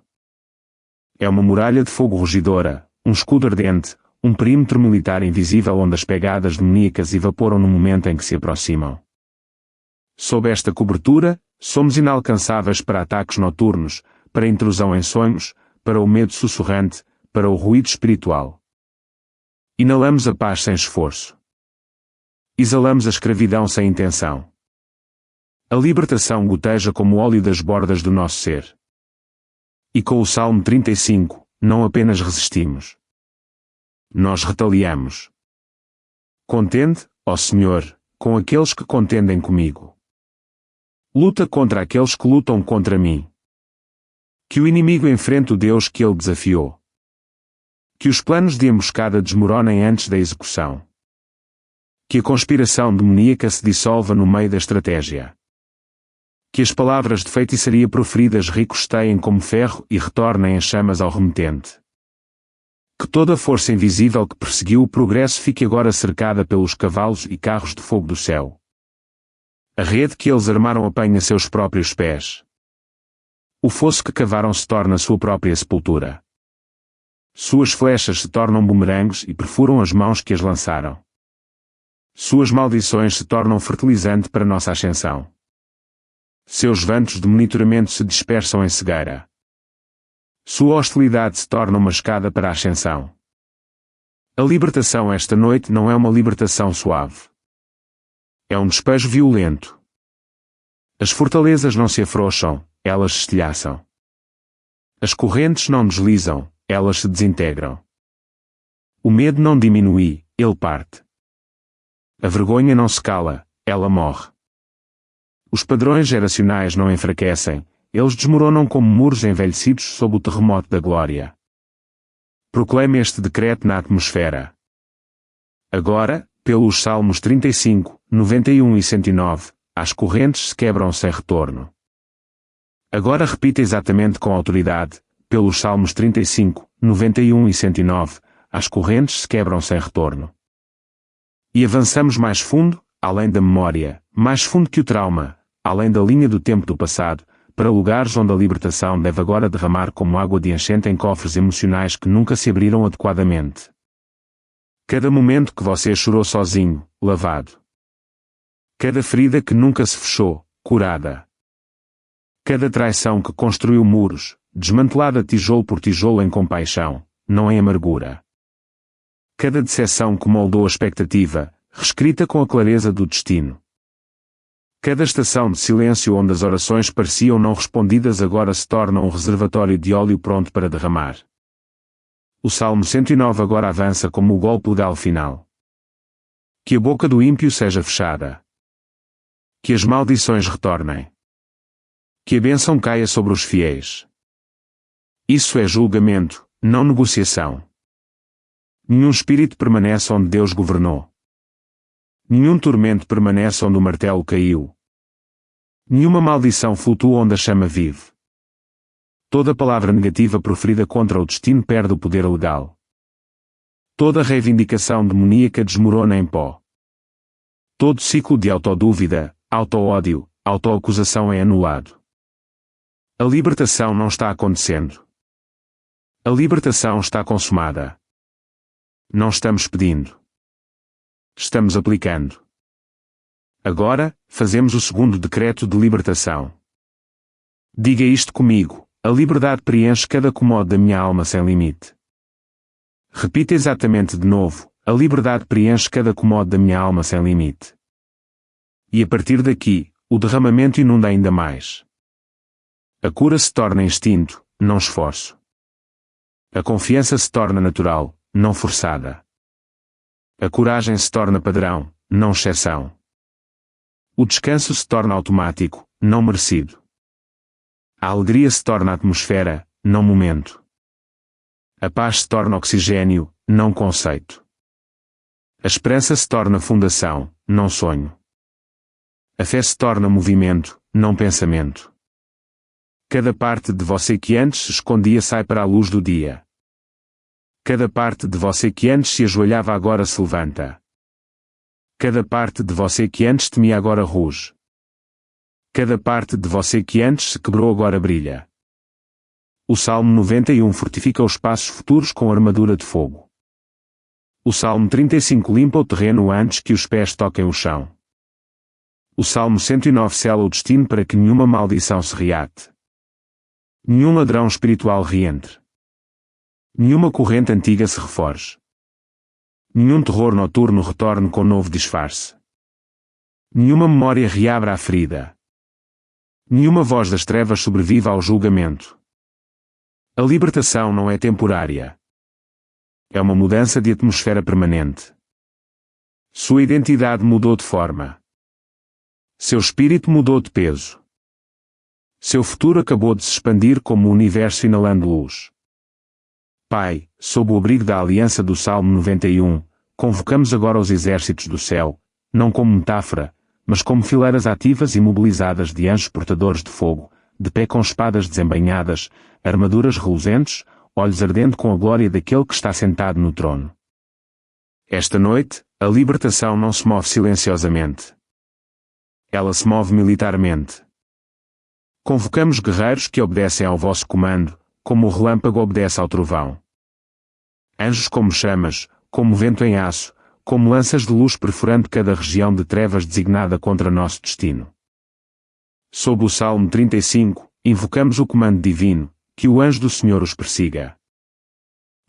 Speaker 1: É uma muralha de fogo rugidora, um escudo ardente, um perímetro militar invisível onde as pegadas demoníacas evaporam no momento em que se aproximam. Sob esta cobertura, somos inalcançáveis para ataques noturnos, para intrusão em sonhos, para o medo sussurrante, para o ruído espiritual. Inalamos a paz sem esforço. Exalamos a escravidão sem intenção. A libertação goteja como o óleo das bordas do nosso ser. E com o Salmo 35, não apenas resistimos. Nós retaliamos. Contende, ó Senhor, com aqueles que contendem comigo. Luta contra aqueles que lutam contra mim. Que o inimigo enfrente o Deus que ele desafiou. Que os planos de emboscada desmoronem antes da execução. Que a conspiração demoníaca se dissolva no meio da estratégia. Que as palavras de feitiçaria proferidas ricocheteiem como ferro e retornem as chamas ao remetente. Que toda a força invisível que perseguiu o progresso fique agora cercada pelos cavalos e carros de fogo do céu. A rede que eles armaram apanha seus próprios pés. O fosso que cavaram se torna sua própria sepultura. Suas flechas se tornam bumerangues e perfuram as mãos que as lançaram. Suas maldições se tornam fertilizante para nossa ascensão. Seus ventos de monitoramento se dispersam em cegueira. Sua hostilidade se torna uma escada para a ascensão. A libertação esta noite não é uma libertação suave. É um despejo violento. As fortalezas não se afrouxam, elas se estilhaçam. As correntes não deslizam, elas se desintegram. O medo não diminui, ele parte. A vergonha não se cala, ela morre. Os padrões geracionais não enfraquecem, eles desmoronam como muros envelhecidos sob o terremoto da glória. Proclame este decreto na atmosfera. Agora, pelos Salmos 35, 91 e 109, as correntes se quebram sem retorno. Agora repita exatamente com autoridade, pelos Salmos 35, 91 e 109, as correntes se quebram sem retorno. E avançamos mais fundo, além da memória, mais fundo que o trauma, além da linha do tempo do passado, para lugares onde a libertação deve agora derramar como água de enchente em cofres emocionais que nunca se abriram adequadamente. Cada momento que você chorou sozinho, lavado. Cada ferida que nunca se fechou, curada. Cada traição que construiu muros, desmantelada tijolo por tijolo em compaixão, não em amargura. Cada decepção que moldou a expectativa, reescrita com a clareza do destino. Cada estação de silêncio onde as orações pareciam não respondidas agora se torna um reservatório de óleo pronto para derramar. O Salmo 109 agora avança como o golpe legal final. Que a boca do ímpio seja fechada. Que as maldições retornem. Que a bênção caia sobre os fiéis. Isso é julgamento, não negociação. Nenhum espírito permanece onde Deus governou. Nenhum tormento permanece onde o martelo caiu. Nenhuma maldição flutua onde a chama vive. Toda palavra negativa proferida contra o destino perde o poder legal. Toda reivindicação demoníaca desmorona em pó. Todo ciclo de autodúvida, auto-ódio, autoacusação é anulado. A libertação não está acontecendo. A libertação está consumada. Não estamos pedindo. Estamos aplicando. Agora, fazemos o segundo decreto de libertação. Diga isto comigo. A liberdade preenche cada cômodo da minha alma sem limite. Repita exatamente de novo. A liberdade preenche cada cômodo da minha alma sem limite. E a partir daqui, o derramamento inunda ainda mais. A cura se torna instinto, não esforço. A confiança se torna natural, não forçada. A coragem se torna padrão, não exceção. O descanso se torna automático, não merecido. A alegria se torna atmosfera, não momento. A paz se torna oxigênio, não conceito. A esperança se torna fundação, não sonho. A fé se torna movimento, não pensamento. Cada parte de você que antes se escondia sai para a luz do dia. Cada parte de você que antes se ajoelhava agora se levanta. Cada parte de você que antes temia agora ruge. Cada parte de você que antes se quebrou agora brilha. O Salmo 91 fortifica os passos futuros com armadura de fogo. O Salmo 35 limpa o terreno antes que os pés toquem o chão. O Salmo 109 sela o destino para que nenhuma maldição se reate. Nenhum ladrão espiritual reentre. Nenhuma corrente antiga se reforge. Nenhum terror noturno retorne com novo disfarce. Nenhuma memória reabra a ferida. Nenhuma voz das trevas sobrevive ao julgamento. A libertação não é temporária. É uma mudança de atmosfera permanente. Sua identidade mudou de forma. Seu espírito mudou de peso. Seu futuro acabou de se expandir como o universo inalando luz. Pai, sob o abrigo da aliança do Salmo 91, convocamos agora os exércitos do céu, não como metáfora, mas como fileiras ativas e mobilizadas de anjos portadores de fogo, de pé com espadas desembainhadas, armaduras reluzentes, olhos ardendo com a glória daquele que está sentado no trono. Esta noite, a libertação não se move silenciosamente. Ela se move militarmente. Convocamos guerreiros que obedecem ao vosso comando, como o relâmpago obedece ao trovão. Anjos como chamas, como vento em aço, como lanças de luz perfurando cada região de trevas designada contra nosso destino. Sob o Salmo 35, invocamos o comando divino, que o anjo do Senhor os persiga.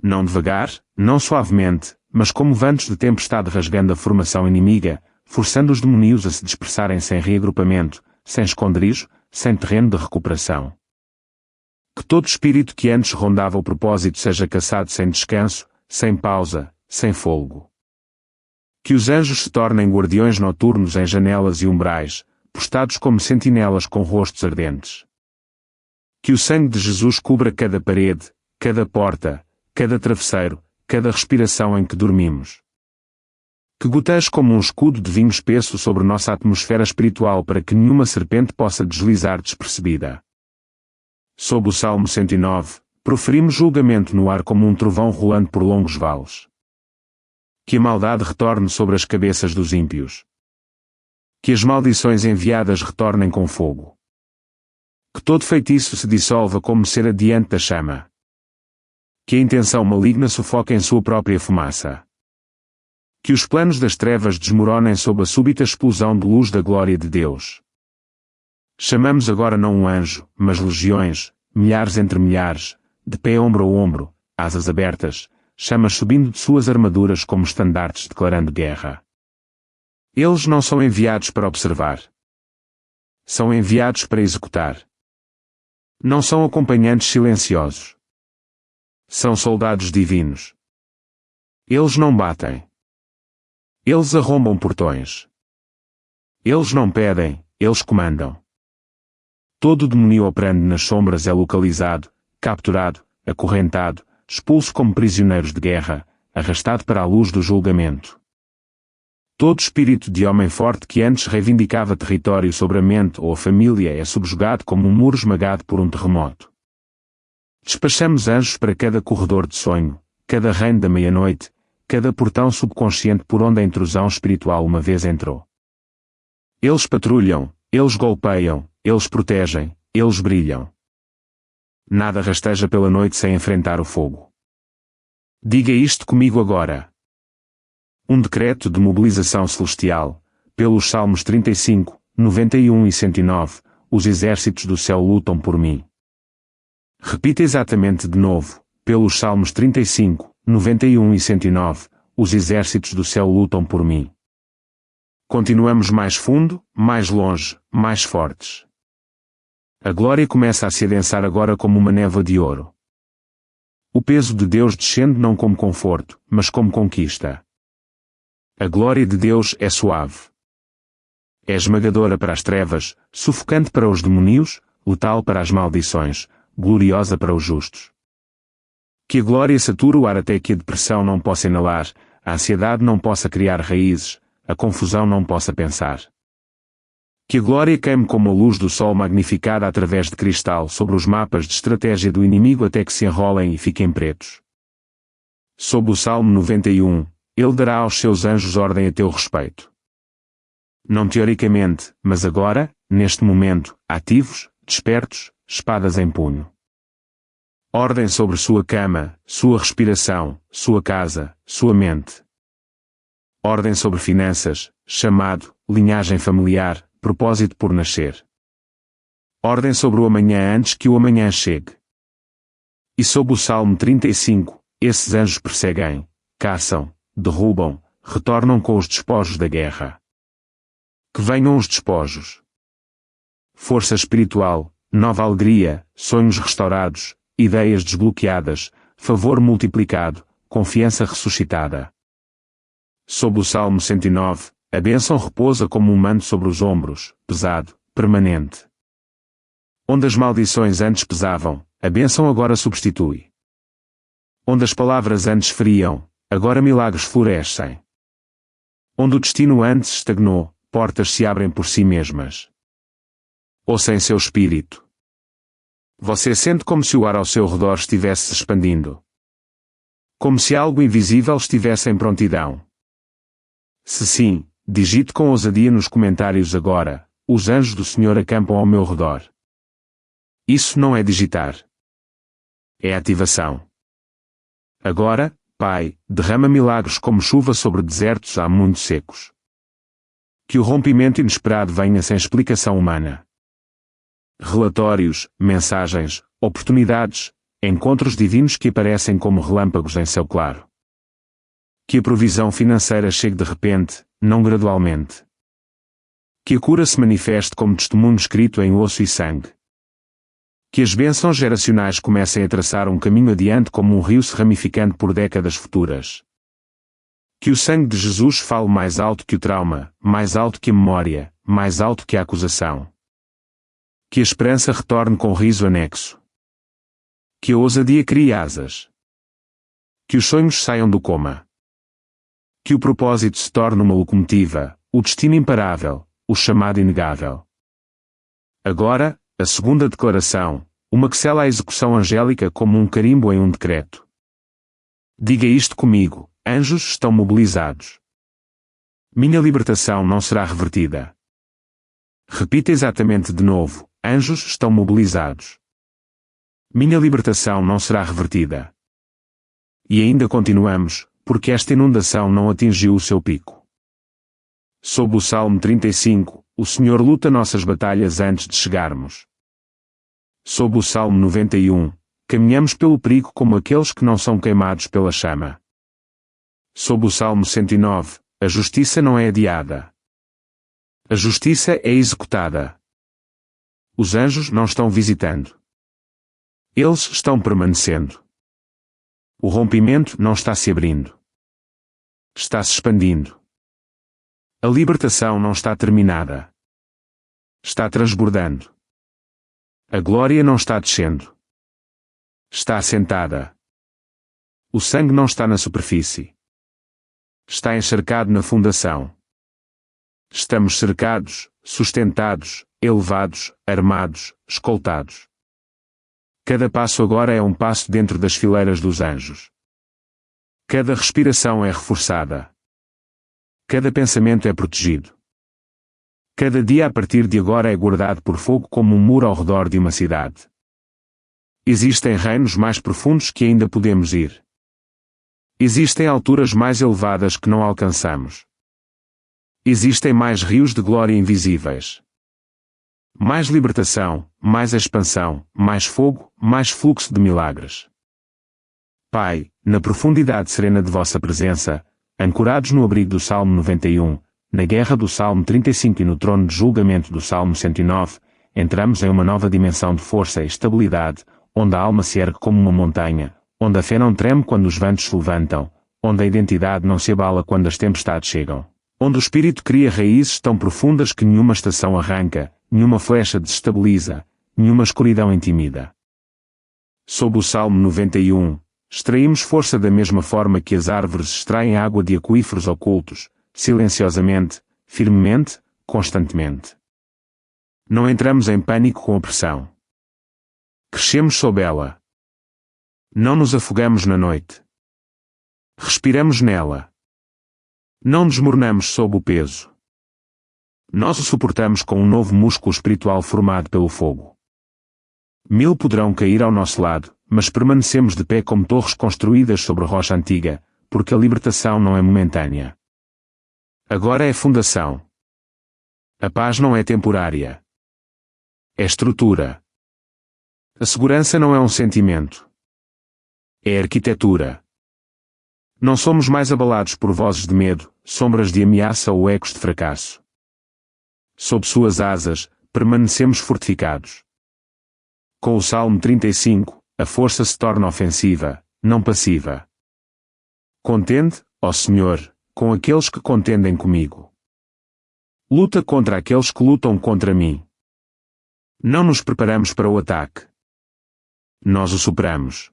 Speaker 1: Não devagar, não suavemente, mas como ventos de tempestade rasgando a formação inimiga, forçando os demónios a se dispersarem sem reagrupamento, sem esconderijo, sem terreno de recuperação. Que todo espírito que antes rondava o propósito seja caçado sem descanso, sem pausa, sem fôlego. Que os anjos se tornem guardiões noturnos em janelas e umbrais, postados como sentinelas com rostos ardentes. Que o sangue de Jesus cubra cada parede, cada porta, cada travesseiro, cada respiração em que dormimos. Que goteje como um escudo de vinho espesso sobre nossa atmosfera espiritual para que nenhuma serpente possa deslizar despercebida. Sob o Salmo 109, proferimos julgamento no ar como um trovão rolando por longos vales. Que a maldade retorne sobre as cabeças dos ímpios. Que as maldições enviadas retornem com fogo. Que todo feitiço se dissolva como cera diante da chama. Que a intenção maligna sufoque em sua própria fumaça. Que os planos das trevas desmoronem sob a súbita explosão de luz da glória de Deus. Chamamos agora não um anjo, mas legiões, milhares entre milhares, de pé ombro a ombro, asas abertas, chamas subindo de suas armaduras como estandartes declarando guerra. Eles não são enviados para observar. São enviados para executar. Não são acompanhantes silenciosos. São soldados divinos. Eles não batem. Eles arrombam portões. Eles não pedem, eles comandam. Todo demônio operando nas sombras é localizado, capturado, acorrentado, expulso como prisioneiros de guerra, arrastado para a luz do julgamento. Todo espírito de homem forte que antes reivindicava território sobre a mente ou a família é subjugado como um muro esmagado por um terremoto. Despachamos anjos para cada corredor de sonho, cada reino da meia-noite, cada portão subconsciente por onde a intrusão espiritual uma vez entrou. Eles patrulham, eles golpeiam, eles protegem, eles brilham. Nada rasteja pela noite sem enfrentar o fogo. Diga isto comigo agora. Um decreto de mobilização celestial, pelos Salmos 35, 91 e 109, os exércitos do céu lutam por mim. Repita exatamente de novo, pelos Salmos 35, 91 e 109, os exércitos do céu lutam por mim. Continuamos mais fundo, mais longe, mais fortes. A glória começa a se adensar agora como uma névoa de ouro. O peso de Deus descende não como conforto, mas como conquista. A glória de Deus é suave. É esmagadora para as trevas, sufocante para os demônios, letal para as maldições, gloriosa para os justos. Que a glória sature o ar até que a depressão não possa inalar, a ansiedade não possa criar raízes, a confusão não possa pensar. Que a glória queime como a luz do sol magnificada através de cristal sobre os mapas de estratégia do inimigo até que se enrolem e fiquem pretos. Sob o Salmo 91, ele dará aos seus anjos ordem a teu respeito. Não teoricamente, mas agora, neste momento, ativos, despertos, espadas em punho. Ordem sobre sua cama, sua respiração, sua casa, sua mente. Ordem sobre finanças, chamado, linhagem familiar, propósito por nascer. Ordem sobre o amanhã antes que o amanhã chegue. E sob o Salmo 35, esses anjos perseguem, caçam, derrubam, retornam com os despojos da guerra. Que venham os despojos. Força espiritual, nova alegria, sonhos restaurados, ideias desbloqueadas, favor multiplicado, confiança ressuscitada. Sob o Salmo 109, a bênção repousa como um manto sobre os ombros, pesado, permanente. Onde as maldições antes pesavam, a bênção agora substitui. Onde as palavras antes feriam, agora milagres florescem. Onde o destino antes estagnou, portas se abrem por si mesmas. Ouça em seu espírito. Você sente como se o ar ao seu redor estivesse se expandindo. Como se algo invisível estivesse em prontidão. Se sim, digite com ousadia nos comentários agora, os anjos do Senhor acampam ao meu redor. Isso não é digitar. É ativação. Agora, Pai, derrama milagres como chuva sobre desertos há muito secos. Que o rompimento inesperado venha sem explicação humana. Relatórios, mensagens, oportunidades, encontros divinos que aparecem como relâmpagos em céu claro. Que a provisão financeira chegue de repente, não gradualmente. Que a cura se manifeste como testemunho escrito em osso e sangue. Que as bênçãos geracionais comecem a traçar um caminho adiante como um rio se ramificando por décadas futuras. Que o sangue de Jesus fale mais alto que o trauma, mais alto que a memória, mais alto que a acusação. Que a esperança retorne com riso anexo. Que a ousadia crie asas. Que os sonhos saiam do coma. Que o propósito se torne uma locomotiva, o destino imparável, o chamado inegável. Agora, a segunda declaração, uma que sela a execução angélica como um carimbo em um decreto. Diga isto comigo, anjos estão mobilizados. Minha libertação não será revertida. Repita exatamente de novo, anjos estão mobilizados. Minha libertação não será revertida. E ainda continuamos, porque esta inundação não atingiu o seu pico. Sob o Salmo 35, o Senhor luta nossas batalhas antes de chegarmos. Sob o Salmo 91, caminhamos pelo perigo como aqueles que não são queimados pela chama. Sob o Salmo 109, a justiça não é adiada. A justiça é executada. Os anjos não estão visitando. Eles estão permanecendo. O rompimento não está se abrindo. Está se expandindo. A libertação não está terminada. Está transbordando. A glória não está descendo. Está assentada. O sangue não está na superfície. Está encharcado na fundação. Estamos cercados, sustentados, elevados, armados, escoltados. Cada passo agora é um passo dentro das fileiras dos anjos. Cada respiração é reforçada. Cada pensamento é protegido. Cada dia a partir de agora é guardado por fogo como um muro ao redor de uma cidade. Existem reinos mais profundos que ainda podemos ir. Existem alturas mais elevadas que não alcançamos. Existem mais rios de glória invisíveis. Mais libertação, mais expansão, mais fogo, mais fluxo de milagres. Pai, na profundidade serena de vossa presença, ancorados no abrigo do Salmo 91, na guerra do Salmo 35 e no trono de julgamento do Salmo 109, entramos em uma nova dimensão de força e estabilidade, onde a alma se ergue como uma montanha, onde a fé não treme quando os ventos se levantam, onde a identidade não se abala quando as tempestades chegam, onde o espírito cria raízes tão profundas que nenhuma estação arranca, nenhuma flecha desestabiliza, nenhuma escuridão intimida. Sob o Salmo 91, extraímos força da mesma forma que as árvores extraem água de aquíferos ocultos, silenciosamente, firmemente, constantemente. Não entramos em pânico com a pressão. Crescemos sob ela. Não nos afogamos na noite. Respiramos nela. Não desmoronamos sob o peso. Nós o suportamos com um novo músculo espiritual formado pelo fogo. 1000 poderão cair ao nosso lado, mas permanecemos de pé como torres construídas sobre rocha antiga, porque a libertação não é momentânea. Agora é fundação. A paz não é temporária. É estrutura. A segurança não é um sentimento. É arquitetura. Não somos mais abalados por vozes de medo, sombras de ameaça ou ecos de fracasso. Sob suas asas, permanecemos fortificados. Com o Salmo 35, a força se torna ofensiva, não passiva. Contende, ó Senhor, com aqueles que contendem comigo. Luta contra aqueles que lutam contra mim. Não nos preparamos para o ataque. Nós o superamos.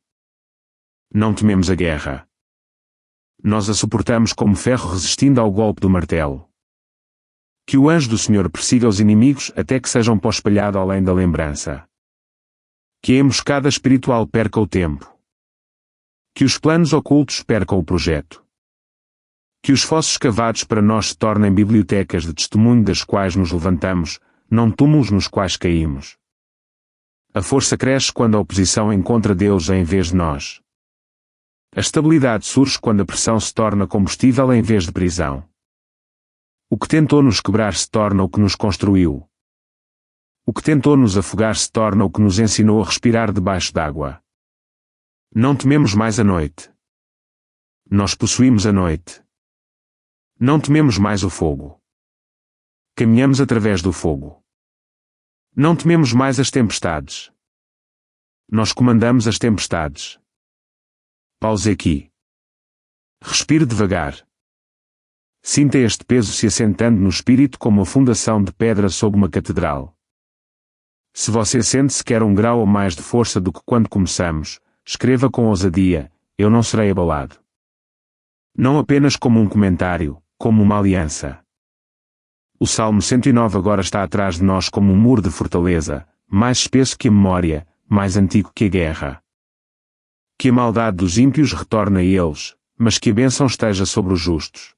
Speaker 1: Não tememos a guerra. Nós a suportamos como ferro resistindo ao golpe do martelo. Que o anjo do Senhor persiga os inimigos até que sejam pó espalhado além da lembrança. Que a emboscada espiritual perca o tempo. Que os planos ocultos percam o projeto. Que os fossos cavados para nós se tornem bibliotecas de testemunho das quais nos levantamos, não túmulos nos quais caímos. A força cresce quando a oposição encontra Deus em vez de nós. A estabilidade surge quando a pressão se torna combustível em vez de prisão. O que tentou nos quebrar se torna o que nos construiu. O que tentou nos afogar se torna o que nos ensinou a respirar debaixo d'água. Não tememos mais a noite. Nós possuímos a noite. Não tememos mais o fogo. Caminhamos através do fogo. Não tememos mais as tempestades. Nós comandamos as tempestades. Pause aqui. Respire devagar. Sinta este peso se assentando no espírito como a fundação de pedra sob uma catedral. Se você sente sequer um grau ou mais de força do que quando começamos, escreva com ousadia, eu não serei abalado. Não apenas como um comentário, como uma aliança. O Salmo 109 agora está atrás de nós como um muro de fortaleza, mais espesso que a memória, mais antigo que a guerra. Que a maldade dos ímpios retorne a eles, mas que a bênção esteja sobre os justos.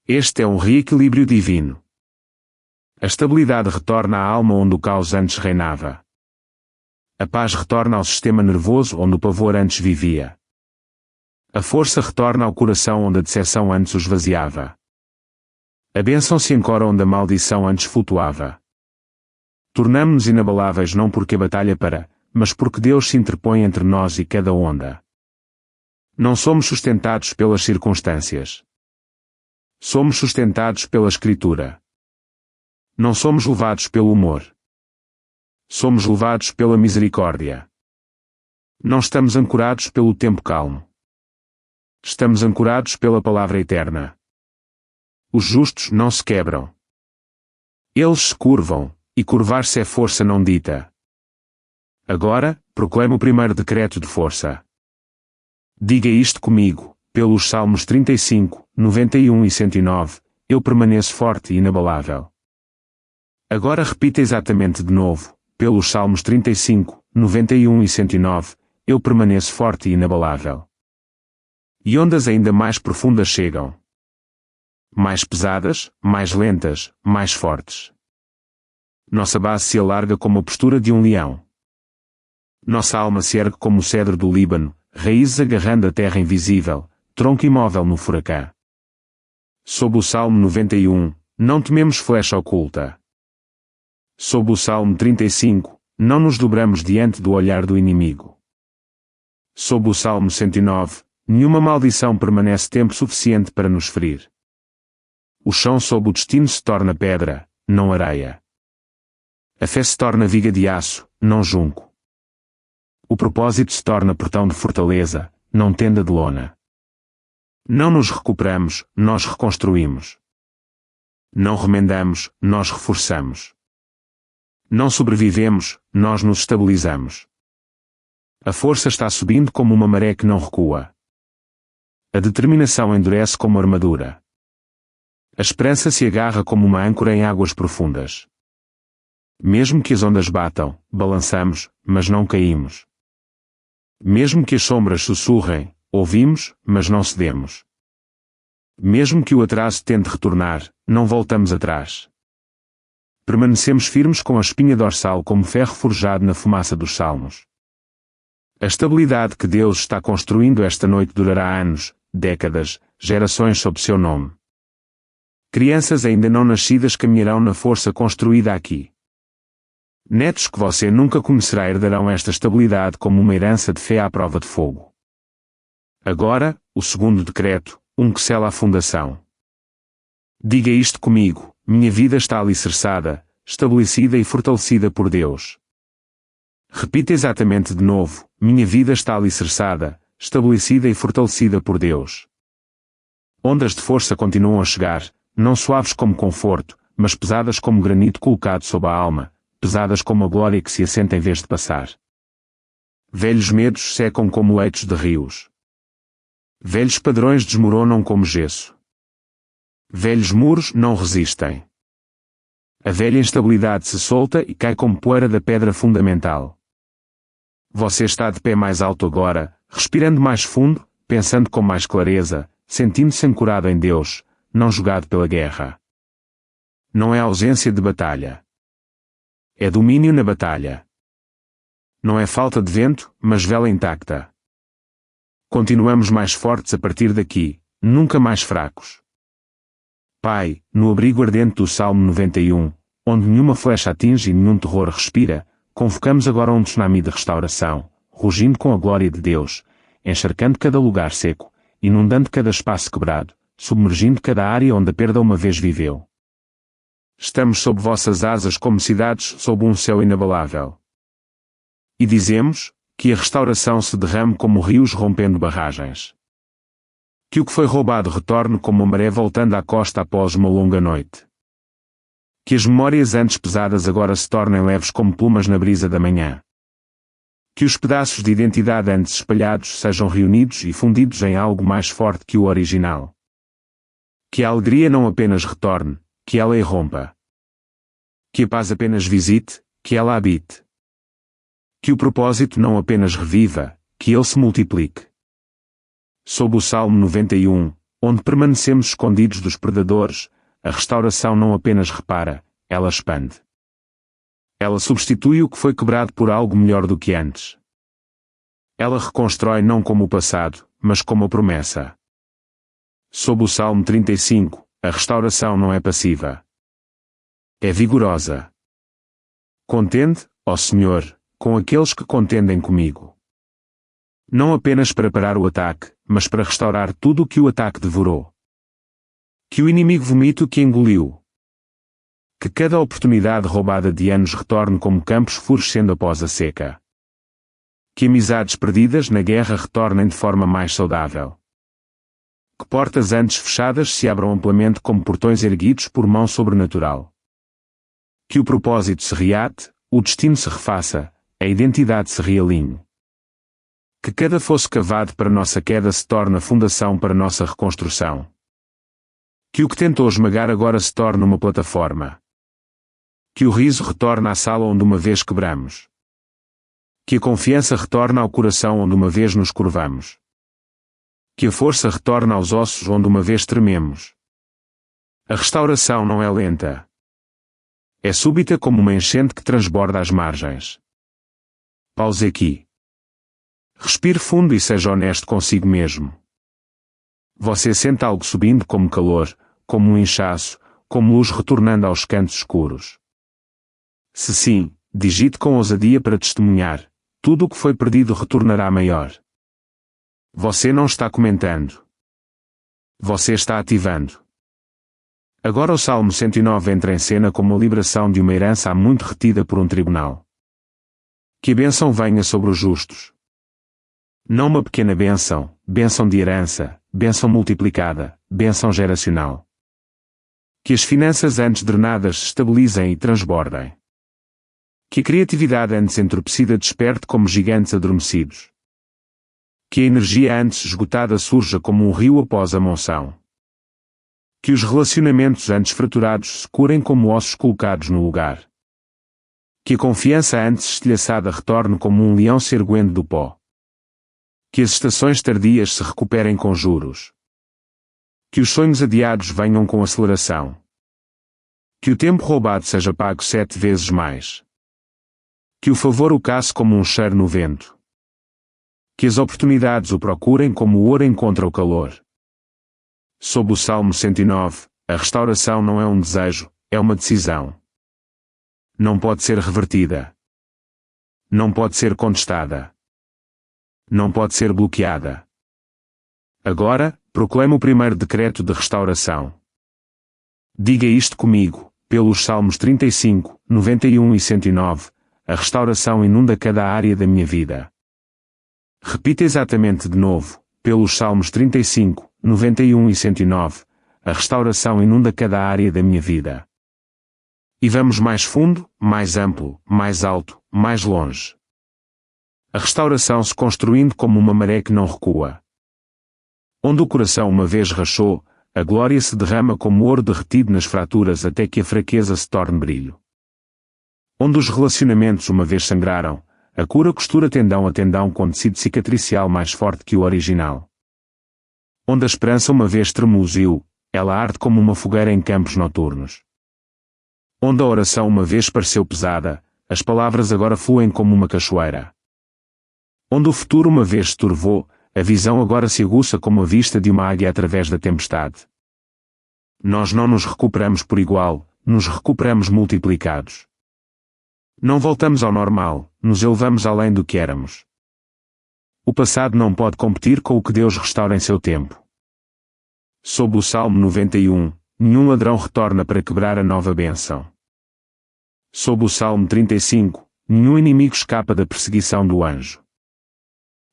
Speaker 1: Este é um reequilíbrio divino. A estabilidade retorna à alma onde o caos antes reinava. A paz retorna ao sistema nervoso onde o pavor antes vivia. A força retorna ao coração onde a decepção antes o esvaziava. A bênção se ancora onde a maldição antes flutuava. Tornamo-nos inabaláveis não porque a batalha para, mas porque Deus se interpõe entre nós e cada onda. Não somos sustentados pelas circunstâncias. Somos sustentados pela Escritura. Não somos levados pelo humor. Somos levados pela misericórdia. Não estamos ancorados pelo tempo calmo. Estamos ancorados pela palavra eterna. Os justos não se quebram. Eles se curvam, e curvar-se é força não dita. Agora, proclamo o primeiro decreto de força. Diga isto comigo, pelos Salmos 35, 91 e 109, eu permaneço forte e inabalável. Agora repita exatamente de novo, pelos Salmos 35, 91 e 109, eu permaneço forte e inabalável. E ondas ainda mais profundas chegam. Mais pesadas, mais lentas, mais fortes. Nossa base se alarga como a postura de um leão. Nossa alma se ergue como o cedro do Líbano, raízes agarrando a terra invisível, tronco imóvel no furacão. Sob o Salmo 91, não tememos flecha oculta. Sob o Salmo 35, não nos dobramos diante do olhar do inimigo. Sob o Salmo 109, nenhuma maldição permanece tempo suficiente para nos ferir. O chão sob o destino se torna pedra, não areia. A fé se torna viga de aço, não junco. O propósito se torna portão de fortaleza, não tenda de lona. Não nos recuperamos, nós reconstruímos. Não remendamos, nós reforçamos. Não sobrevivemos, nós nos estabilizamos. A força está subindo como uma maré que não recua. A determinação endurece como armadura. A esperança se agarra como uma âncora em águas profundas. Mesmo que as ondas batam, balançamos, mas não caímos. Mesmo que as sombras sussurrem, ouvimos, mas não cedemos. Mesmo que o atraso tente retornar, não voltamos atrás. Permanecemos firmes com a espinha dorsal como ferro forjado na fumaça dos salmos. A estabilidade que Deus está construindo esta noite durará anos, décadas, gerações sob seu nome. Crianças ainda não nascidas caminharão na força construída aqui. Netos que você nunca conhecerá herdarão esta estabilidade como uma herança de fé à prova de fogo. Agora, o segundo decreto, que sela a fundação. Diga isto comigo, minha vida está alicerçada, estabelecida e fortalecida por Deus. Repita exatamente de novo, minha vida está alicerçada, estabelecida e fortalecida por Deus. Ondas de força continuam a chegar, não suaves como conforto, mas pesadas como granito colocado sob a alma, pesadas como a glória que se assenta em vez de passar. Velhos medos secam como leitos de rios. Velhos padrões desmoronam como gesso. Velhos muros não resistem. A velha instabilidade se solta e cai como poeira da pedra fundamental. Você está de pé mais alto agora, respirando mais fundo, pensando com mais clareza, sentindo-se ancorado em Deus, não jogado pela guerra. Não é ausência de batalha. É domínio na batalha. Não é falta de vento, mas vela intacta. Continuamos mais fortes a partir daqui, nunca mais fracos. Pai, no abrigo ardente do Salmo 91, onde nenhuma flecha atinge e nenhum terror respira, convocamos agora um tsunami de restauração, rugindo com a glória de Deus, encharcando cada lugar seco, inundando cada espaço quebrado, submergindo cada área onde a perda uma vez viveu. Estamos sob vossas asas como cidades sob um céu inabalável. E dizemos, que a restauração se derrame como rios rompendo barragens. Que o que foi roubado retorne como a maré voltando à costa após uma longa noite. Que as memórias antes pesadas agora se tornem leves como plumas na brisa da manhã. Que os pedaços de identidade antes espalhados sejam reunidos e fundidos em algo mais forte que o original. Que a alegria não apenas retorne, que ela irrompa. Que a paz apenas visite, que ela habite. Que o propósito não apenas reviva, que ele se multiplique. Sob o Salmo 91, onde permanecemos escondidos dos predadores, a restauração não apenas repara, ela expande. Ela substitui o que foi quebrado por algo melhor do que antes. Ela reconstrói não como o passado, mas como a promessa. Sob o Salmo 35, a restauração não é passiva. É vigorosa. Contende, ó Senhor, com aqueles que contendem comigo. Não apenas para parar o ataque, mas para restaurar tudo o que o ataque devorou. Que o inimigo vomite o que engoliu. Que cada oportunidade roubada de anos retorne como campos florescendo após a seca. Que amizades perdidas na guerra retornem de forma mais saudável. Que portas antes fechadas se abram amplamente como portões erguidos por mão sobrenatural. Que o propósito se reate, o destino se refaça, a identidade se realinhe. Que cada fosso cavado para nossa queda se torne a fundação para nossa reconstrução. Que o que tentou esmagar agora se torne uma plataforma. Que o riso retorne à sala onde uma vez quebramos. Que a confiança retorne ao coração onde uma vez nos curvamos. Que a força retorne aos ossos onde uma vez trememos. A restauração não é lenta. É súbita como uma enchente que transborda as margens. Pause aqui. Respire fundo e seja honesto consigo mesmo. Você sente algo subindo como calor, como um inchaço, como luz retornando aos cantos escuros. Se sim, digite com ousadia para testemunhar. Tudo o que foi perdido retornará maior. Você não está comentando. Você está ativando. Agora o Salmo 109 entra em cena como a liberação de uma herança há muito retida por um tribunal. Que a bênção venha sobre os justos. Não uma pequena bênção, bênção de herança, bênção multiplicada, bênção geracional. Que as finanças antes drenadas se estabilizem e transbordem. Que a criatividade antes entorpecida desperte como gigantes adormecidos. Que a energia antes esgotada surja como um rio após a monção. Que os relacionamentos antes fraturados se curem como ossos colocados no lugar. Que a confiança antes estilhaçada retorne como um leão se erguendo do pó. Que as estações tardias se recuperem com juros. Que os sonhos adiados venham com aceleração. Que o tempo roubado seja pago 7 vezes mais. Que o favor o casse como um cheiro no vento. Que as oportunidades o procurem como o ouro encontra o calor. Sob o Salmo 109, a restauração não é um desejo, é uma decisão. Não pode ser revertida. Não pode ser contestada. Não pode ser bloqueada. Agora, proclame o primeiro decreto de restauração. Diga isto comigo, pelos Salmos 35, 91 e 109, a restauração inunda cada área da minha vida. Repita exatamente de novo, pelos Salmos 35, 91 e 109, a restauração inunda cada área da minha vida. E vamos mais fundo, mais amplo, mais alto, mais longe. A restauração se construindo como uma maré que não recua. Onde o coração uma vez rachou, a glória se derrama como ouro derretido nas fraturas até que a fraqueza se torne brilho. Onde os relacionamentos uma vez sangraram, a cura costura tendão a tendão com tecido cicatricial mais forte que o original. Onde a esperança uma vez tremuziu, ela arde como uma fogueira em campos noturnos. Onde a oração uma vez pareceu pesada, as palavras agora fluem como uma cachoeira. Onde o futuro uma vez se turvou, a visão agora se aguça como a vista de uma águia através da tempestade. Nós não nos recuperamos por igual, nos recuperamos multiplicados. Não voltamos ao normal, nos elevamos além do que éramos. O passado não pode competir com o que Deus restaura em seu tempo. Sob o Salmo 91, nenhum ladrão retorna para quebrar a nova bênção. Sob o Salmo 35, nenhum inimigo escapa da perseguição do anjo.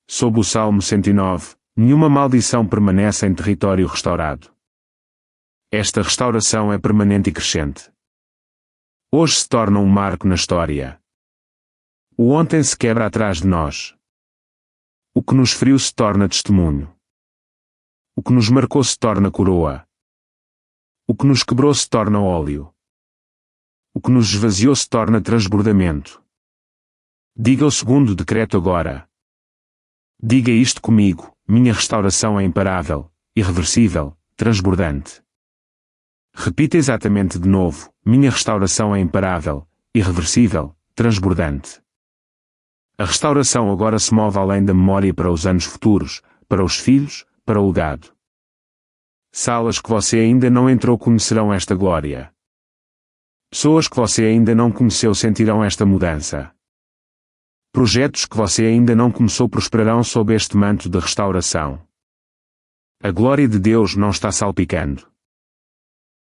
Speaker 1: Sob o Salmo 109, nenhuma maldição permanece em território restaurado. Esta restauração é permanente e crescente. Hoje se torna um marco na história. O ontem se quebra atrás de nós. O que nos feriu se torna testemunho. O que nos marcou se torna coroa. O que nos quebrou se torna óleo. O que nos esvaziou se torna transbordamento. Diga o segundo decreto agora. Diga isto comigo, minha restauração é imparável, irreversível, transbordante. Repita exatamente de novo, minha restauração é imparável, irreversível, transbordante. A restauração agora se move além da memória para os anos futuros, para os filhos, para o legado. Salas que você ainda não entrou conhecerão esta glória. Pessoas que você ainda não conheceu sentirão esta mudança. Projetos que você ainda não começou prosperarão sob este manto de restauração. A glória de Deus não está salpicando.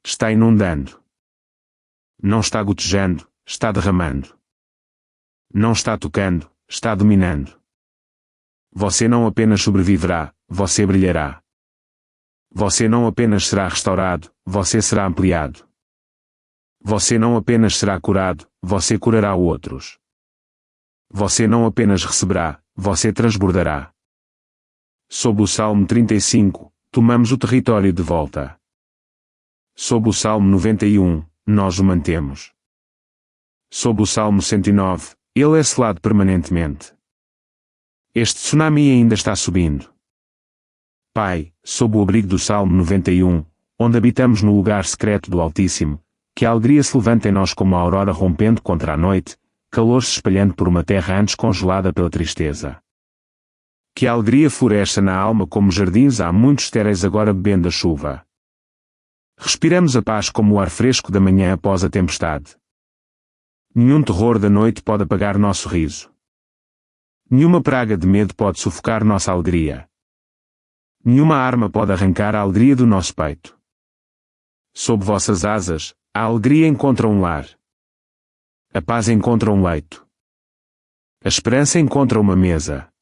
Speaker 1: Está inundando. Não está gotejando, está derramando. Não está tocando, está dominando. Você não apenas sobreviverá, você brilhará. Você não apenas será restaurado, você será ampliado. Você não apenas será curado, você curará outros. Você não apenas receberá, você transbordará. Sob o Salmo 35, tomamos o território de volta. Sob o Salmo 91, nós o mantemos. Sob o Salmo 109, ele é selado permanentemente. Este tsunami ainda está subindo. Pai, sob o abrigo do Salmo 91, onde habitamos no lugar secreto do Altíssimo, que a alegria se levanta em nós como a aurora rompendo contra a noite, calor se espalhando por uma terra antes congelada pela tristeza. Que a alegria floresça na alma como jardins há muitos estéreis agora bebendo a chuva. Respiramos a paz como o ar fresco da manhã após a tempestade. Nenhum terror da noite pode apagar nosso riso. Nenhuma praga de medo pode sufocar nossa alegria. Nenhuma arma pode arrancar a alegria do nosso peito. Sob vossas asas, a alegria encontra um lar. A paz encontra um leito. A esperança encontra uma mesa.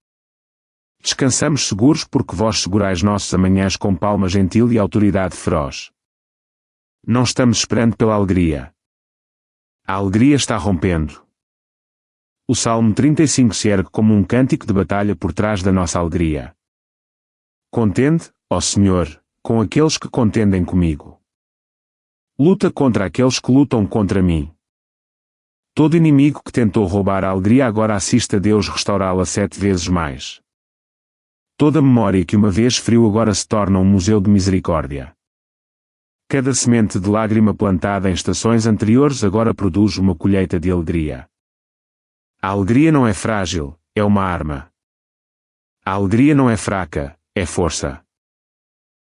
Speaker 1: Descansamos seguros porque vós segurais nossos amanhãs com palma gentil e autoridade feroz. Não estamos esperando pela alegria. A alegria está rompendo. O Salmo 35 se ergue como um cântico de batalha por trás da nossa alegria. Contende, ó Senhor, com aqueles que contendem comigo. Luta contra aqueles que lutam contra mim. Todo inimigo que tentou roubar a alegria agora assiste a Deus restaurá-la 7 vezes mais. Toda memória que uma vez feriu agora se torna um museu de misericórdia. Cada semente de lágrima plantada em estações anteriores agora produz uma colheita de alegria. A alegria não é frágil, é uma arma. A alegria não é fraca, é força.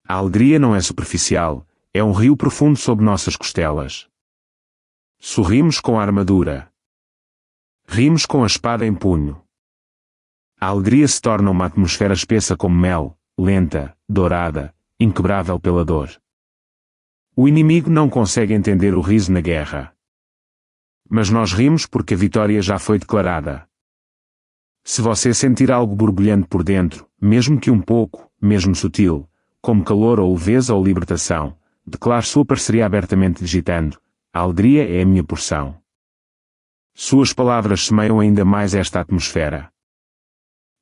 Speaker 1: A alegria não é superficial, é um rio profundo sob nossas costelas. Sorrimos com a armadura. Rimos com a espada em punho. A alegria se torna uma atmosfera espessa como mel, lenta, dourada, inquebrável pela dor. O inimigo não consegue entender o riso na guerra. Mas nós rimos porque a vitória já foi declarada. Se você sentir algo borbulhando por dentro, mesmo que um pouco, mesmo sutil, como calor ou leveza ou libertação, declare sua parceria abertamente digitando: a alegria é a minha porção. Suas palavras semeiam ainda mais esta atmosfera.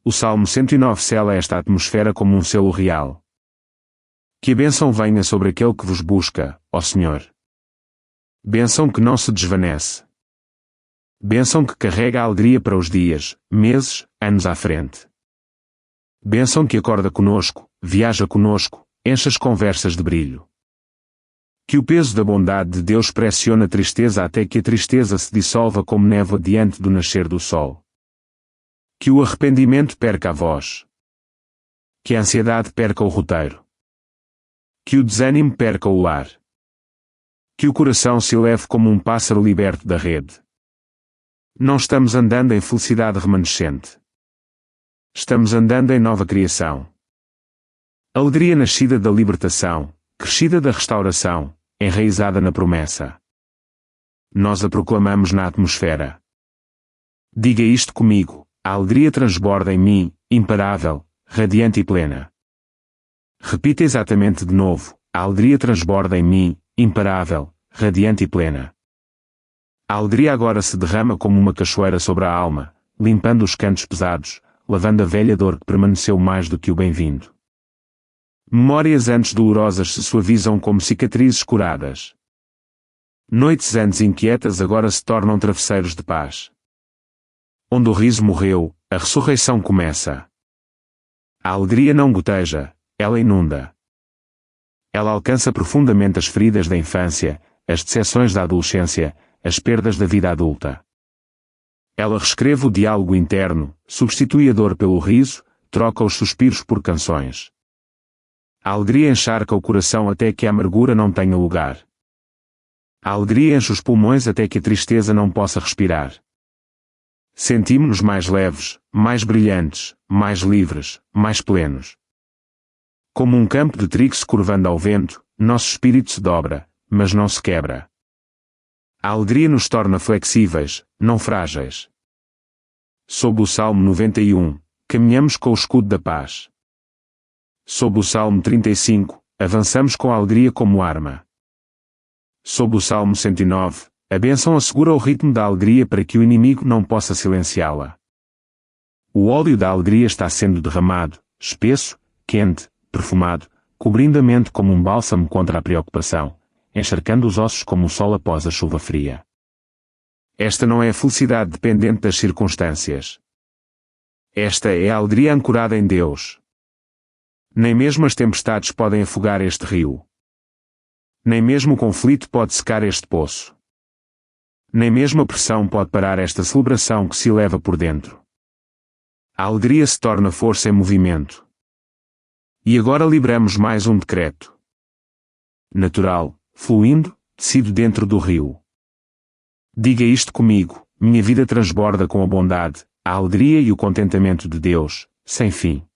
Speaker 1: O Salmo 109 sela esta atmosfera como um selo real. Que a bênção venha sobre aquele que vos busca, ó Senhor. Bênção que não se desvanece. Bênção que carrega a alegria para os dias, meses, anos à frente. Bênção que acorda conosco, viaja conosco, enche as conversas de brilho. Que o peso da bondade de Deus pressione a tristeza até que a tristeza se dissolva como névoa diante do nascer do sol. Que o arrependimento perca a voz. Que a ansiedade perca o roteiro. Que o desânimo perca o lar. Que o coração se eleve como um pássaro liberto da rede. Não estamos andando em felicidade remanescente. Estamos andando em nova criação. Alegria nascida da libertação, crescida da restauração, enraizada na promessa. Nós a proclamamos na atmosfera. Diga isto comigo: a alegria transborda em mim, imparável, radiante e plena. Repita exatamente de novo: a alegria transborda em mim, imparável, radiante e plena. A alegria agora se derrama como uma cachoeira sobre a alma, limpando os cantos pesados, lavando a velha dor que permaneceu mais do que o bem-vindo. Memórias antes dolorosas se suavizam como cicatrizes curadas. Noites antes inquietas agora se tornam travesseiros de paz. Onde o riso morreu, a ressurreição começa. A alegria não goteja, ela inunda. Ela alcança profundamente as feridas da infância, as decepções da adolescência, as perdas da vida adulta. Ela reescreve o diálogo interno, substitui a dor pelo riso, troca os suspiros por canções. A alegria encharca o coração até que a amargura não tenha lugar. A alegria enche os pulmões até que a tristeza não possa respirar. Sentimos-nos mais leves, mais brilhantes, mais livres, mais plenos. Como um campo de trigo se curvando ao vento, nosso espírito se dobra, mas não se quebra. A alegria nos torna flexíveis, não frágeis. Sob o Salmo 91, caminhamos com o escudo da paz. Sob o Salmo 35, avançamos com a alegria como arma. Sob o Salmo 109, a bênção assegura o ritmo da alegria para que o inimigo não possa silenciá-la. O óleo da alegria está sendo derramado, espesso, quente, perfumado, cobrindo a mente como um bálsamo contra a preocupação, encharcando os ossos como o sol após a chuva fria. Esta não é a felicidade dependente das circunstâncias. Esta é a alegria ancorada em Deus. Nem mesmo as tempestades podem afogar este rio. Nem mesmo o conflito pode secar este poço. Nem mesmo a pressão pode parar esta celebração que se eleva por dentro. A alegria se torna força em movimento. E agora libramos mais um decreto. Natural, fluindo, tecido dentro do rio. Diga isto comigo: minha vida transborda com a bondade, a alegria e o contentamento de Deus, sem fim.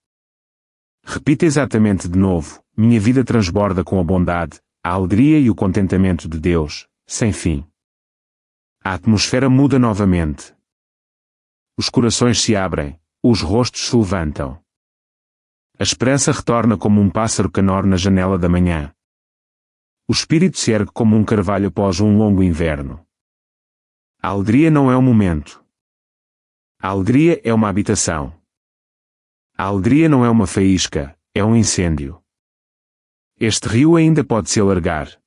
Speaker 1: Repita exatamente de novo: minha vida transborda com a bondade, a alegria e o contentamento de Deus, sem fim. A atmosfera muda novamente. Os corações se abrem, os rostos se levantam. A esperança retorna como um pássaro canor na janela da manhã. O espírito se ergue como um carvalho após um longo inverno. A alegria não é um momento. A alegria é uma habitação. A alegria não é uma faísca, é um incêndio. Este rio ainda pode se alargar.